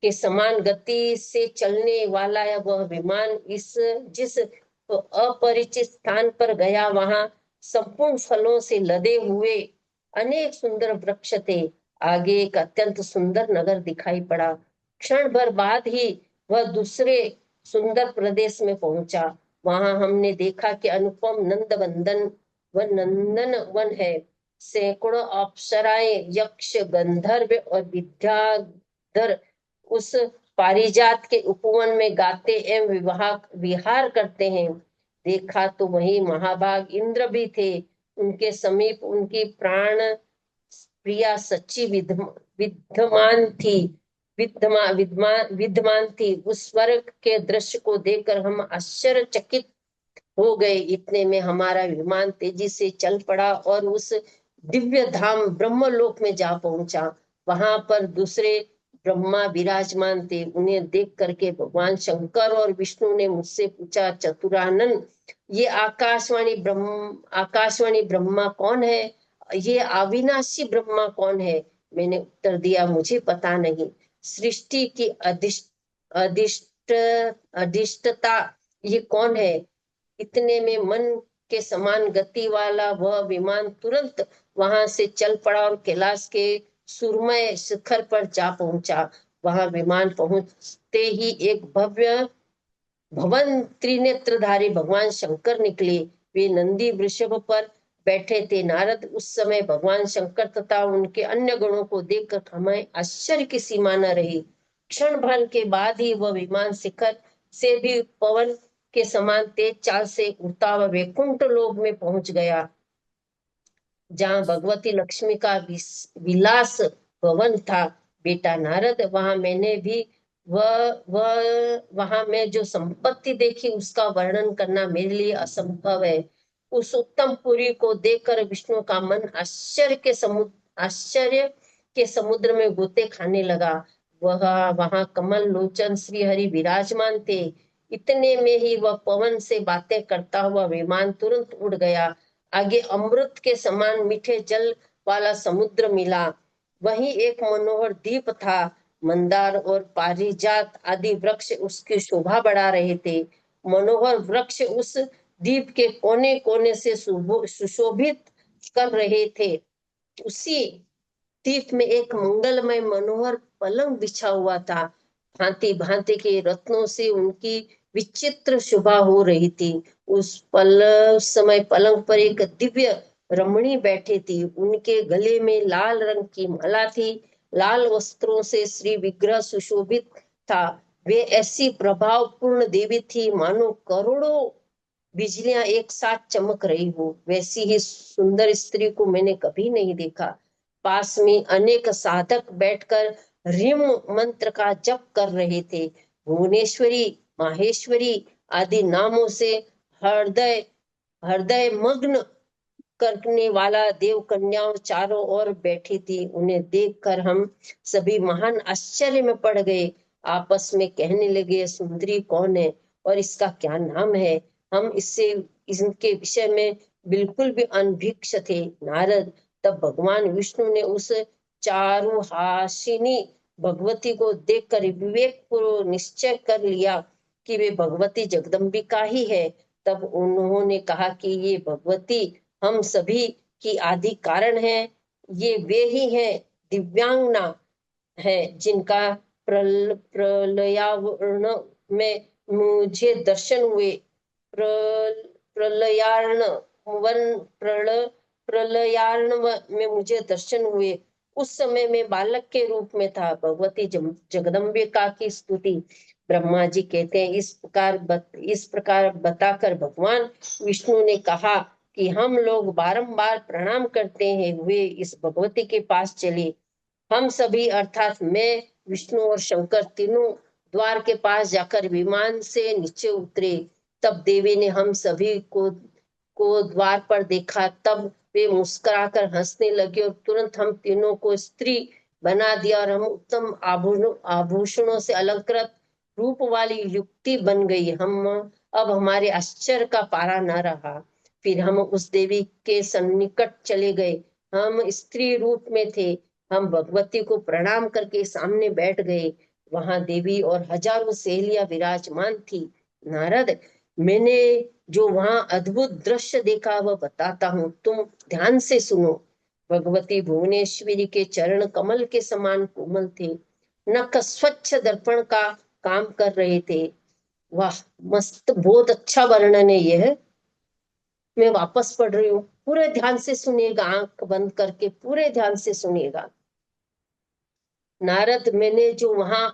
के समान गति से चलने वाला है वह विमान जिस अपरिचित स्थान पर गया वहां संपूर्ण फलों से लदे हुए अनेक सुंदर वृक्ष थे। आगे एक अत्यंत सुंदर नगर दिखाई पड़ा। क्षण भर बाद ही वह दूसरे सुंदर प्रदेश में पहुंचा। वहां हमने देखा कि अनुपम नंदन वन है। सैकड़ों अप्सराएं, यक्ष, गंधर्व और विद्याधर उस पारिजात के उपवन में गाते एवं विहार करते हैं। देखा तो वही महाभाग इंद्र भी थे। उनके समीप उनकी प्राण प्रिया सच्ची विद्यमान थी विद्यमान थी। उस स्वर्ग के दृश्य को देखकर हम आश्चर्यचकित हो गए। इतने में हमारा विमान तेजी से चल पड़ा और उस दिव्य धाम ब्रह्मलोक में जा पहुंचा। वहां पर दूसरे ब्रह्मा विराजमान थे। उन्हें देख करके भगवान शंकर और विष्णु ने मुझसे पूछा, चतुरानन ये आकाशवाणी ब्रह्मा कौन है। ये अविनाशी ब्रह्मा कौन है। मैंने उत्तर दिया, मुझे पता नहीं। सृष्टि की अधिष्ठ अधिष्ठता ये कौन है। इतने में मन के समान गति वाला वह विमान तुरंत वहां से चल पड़ा और कैलाश के सुरमय शिखर पर जा पहुंचा। वहां विमान पहुंचते ही एक भव्य भवन त्रिनेत्रधारी भगवान शंकर निकले। वे नंदी वृषभ पर बैठे थे। नारद उस समय भगवान शंकर तथा उनके अन्य गणों को देखकर हमें आश्चर्य की सीमा न रही। क्षण भर के बाद ही वह विमान शिखर से भी पवन के समान तेज चाल से उड़ता हुआ वैकुंठ लोक में पहुंच गया, जहां भगवती लक्ष्मी का विलास भवन था। बेटा नारद, वहां मैंने भी वहां मैं जो संपत्ति देखी उसका वर्णन करना मेरे लिए असंभव है। उस उत्तम पुरी को देखकर विष्णु का मन आश्चर्य के समुद्र में गोते खाने लगा। वह वहां कमल लोचन श्री हरि विराजमान थे। इतने में ही वह पवन से बातें करता हुआ विमान तुरंत उड़ गया। आगे अमृत के समान मीठे जल वाला समुद्र मिला। वहीं एक मनोहर द्वीप था। मंदार और पारिजात आदि वृक्ष उसकी शोभा बढ़ा रहे थे। मनोहर वृक्ष उस द्वीप के कोने कोने से सुशोभित कर रहे थे। उसी द्वीप में एक मंगलमय मनोहर पलंग बिछा हुआ था। भांति भांति के रत्नों से उनकी विचित्र शोभा हो रही थी। उस समय पलंग पर एक दिव्य रमणी बैठी थी। उनके गले में लाल रंग की माला थी। लाल वस्त्रों से श्री विग्रह सुशोभित था। वे ऐसी प्रभावपूर्ण देवी थी मानो करोड़ों बिजलियां एक साथ चमक रही हो। वैसी ही सुंदर स्त्री को मैंने कभी नहीं देखा। पास में अनेक साधक बैठकर ह्रीम मंत्र का जप कर रहे थे। भुवनेश्वरी, माहेश्वरी आदि नामों से हृदय हृदय मग्न करने वाला देव कन्याओं चारों ओर बैठी थी। उन्हें देखकर हम सभी महान आश्चर्य में पड़ गए। आपस में कहने लगे, सुंदरी कौन है और इसका क्या नाम है? हम इनके विषय में बिल्कुल भी अनभिज्ञ थे। नारद, तब भगवान विष्णु ने उस चारुहासिनी भगवती को देखकर विवेक पूर्वक निश्चय कर लिया कि वे भगवती जगदम्बिका ही है। तब उन्होंने कहा कि ये भगवती हम सभी की आदि कारण है। ये वे ही हैं दिव्यांगना है जिनका प्रलयावर्ण में मुझे दर्शन हुए। प्रलयार्ण वन प्रलयार्ण में मुझे दर्शन हुए। उस समय में बालक के रूप में था। भगवती जगदम्बिका की स्तुति ब्रह्मा जी कहते हैं। इस प्रकार बताकर भगवान विष्णु ने कहा कि हम लोग बारंबार प्रणाम करते हैं हुए इस भगवती के पास चले। हम सभी अर्थात मैं, विष्णु और शंकर तीनों द्वार के पास जाकर विमान से नीचे उतरे। तब देवी ने हम सभी को द्वार पर देखा। तब वे मुस्कुराकर हंसने लगे और तुरंत हम तीनों को स्त्री बना दिया और हम उत्तम आभूषणों से अलंकृत रूप वाली युक्ति बन गई। अब हमारे आश्चर्य का पारा न रहा। फिर हम उस देवी के सन्निकट चले गए। हम स्त्री रूप में थे। हम भगवती को प्रणाम करके सामने बैठ गए। वहां देवी और हजारों सहेलियां विराजमान थी। नारद, मैंने जो वहां अद्भुत दृश्य देखा वह बताता हूँ, तुम ध्यान से सुनो। भगवती भुवनेश्वरी के चरण कमल के समान कोमल थे। नख स्वच्छ दर्पण का काम कर रहे थे। वाह, मस्त, बहुत अच्छा वर्णन है यह। मैं वापस पढ़ रही हूँ, पूरे ध्यान से सुनिएगा, आंख बंद करके पूरे ध्यान से सुनिएगा। नारद, मैंने जो वहां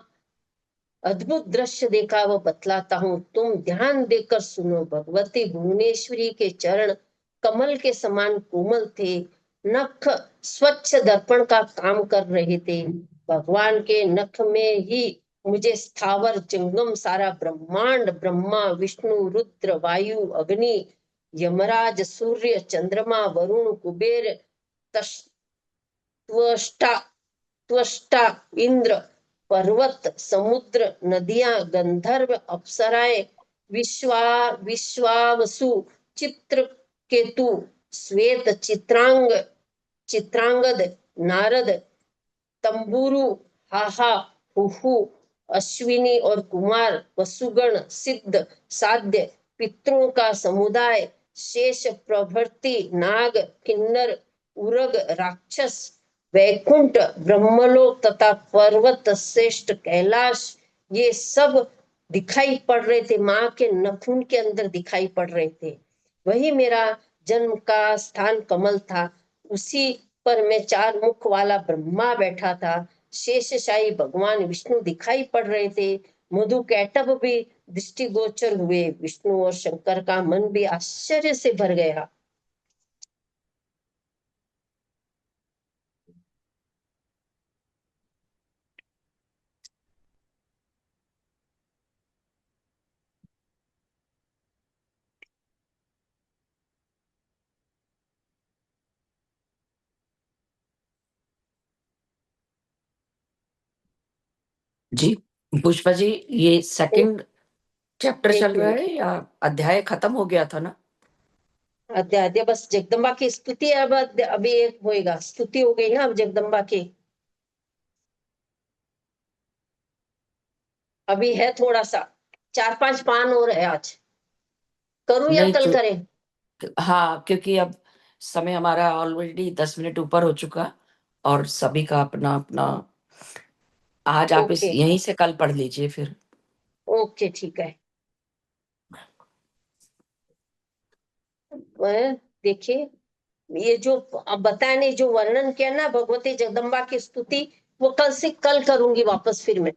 अद्भुत दृश्य देखा वह बतलाता हूँ, तुम ध्यान देकर सुनो। भगवती भुवनेश्वरी के चरण कमल के समान कोमल थे। नख स्वच्छ दर्पण का काम कर रहे थे। भगवान के नख में ही मुझे स्थावर जंगम सारा ब्रह्मांड, ब्रह्मा विष्णु रुद्र वायु अग्नि यमराज सूर्य चंद्रमा वरुण कुबेर त्वष्टा त्वष्टा इंद्र पर्वत समुद्र नदियां गंधर्व अप्सराएं विश्वावसु चित्र केतु श्वेत चित्रांगद नारद तंबुरु हाहा हुहु अश्विनी और कुमार वसुगण सिद्ध साध्य पितरों का समुदाय शेष प्रभृति नाग किन्नर उरग राक्षस वैकुंठ ब्रह्मलोक तथा पर्वत श्रेष्ठ कैलाश, ये सब दिखाई पड़ रहे थे। माँ के नखून के अंदर दिखाई पड़ रहे थे। वही मेरा जन्म का स्थान कमल था। उसी पर मैं चार मुख वाला ब्रह्मा बैठा था। शेषशाही भगवान विष्णु दिखाई पड़ रहे थे। मधु कैटभ भी दृष्टिगोचर हुए। विष्णु और शंकर का मन भी आश्चर्य से भर गया। जी पुष्पा जी, ये सेकंड चैप्टर एक चल रहा मिनट, है या अध्याय खत्म हो गया था ना? अध्याय बस जगदम्बा की स्तुति, अब अभी एक होएगा, स्तुति हो गई ना अब जगदम्बा की। अभी है थोड़ा सा, 4-5 पान और है आज, करूं या नहीं कल तो करें? हाँ, क्योंकि अब समय हमारा ऑलरेडी 10 मिनट ऊपर हो चुका और सभी का अपना अपना, आज आप इस ओके, यहीं से कल पढ़ लीजिए फिर। ओके ठीक है। वह देखिए, ये जो अब बताया नहीं, जो वर्णन किया ना भगवती जगदम्बा की स्तुति, वो कल से कल करूंगी वापस फिर मैं,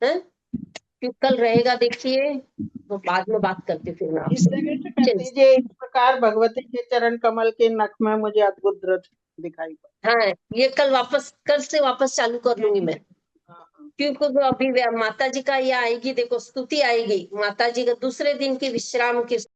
है क्यों कल रहेगा देखिए, तो बाद में बात करती हूँ फिर मैं इस आपसे। जगह से कर चलिए, दीजिए, इस प्रकार भगवती के चरण कमल के नख में मुझे अद्भुत दृश्य दिखाई पड़ा। हाँ ये कल वापस, कल से वापस चालू कर लूंगी मैं, हाँ, हाँ। क्योंकि वो अभी माता जी का ये आएगी, देखो स्तुति आएगी माता जी का दूसरे दिन की विश्राम की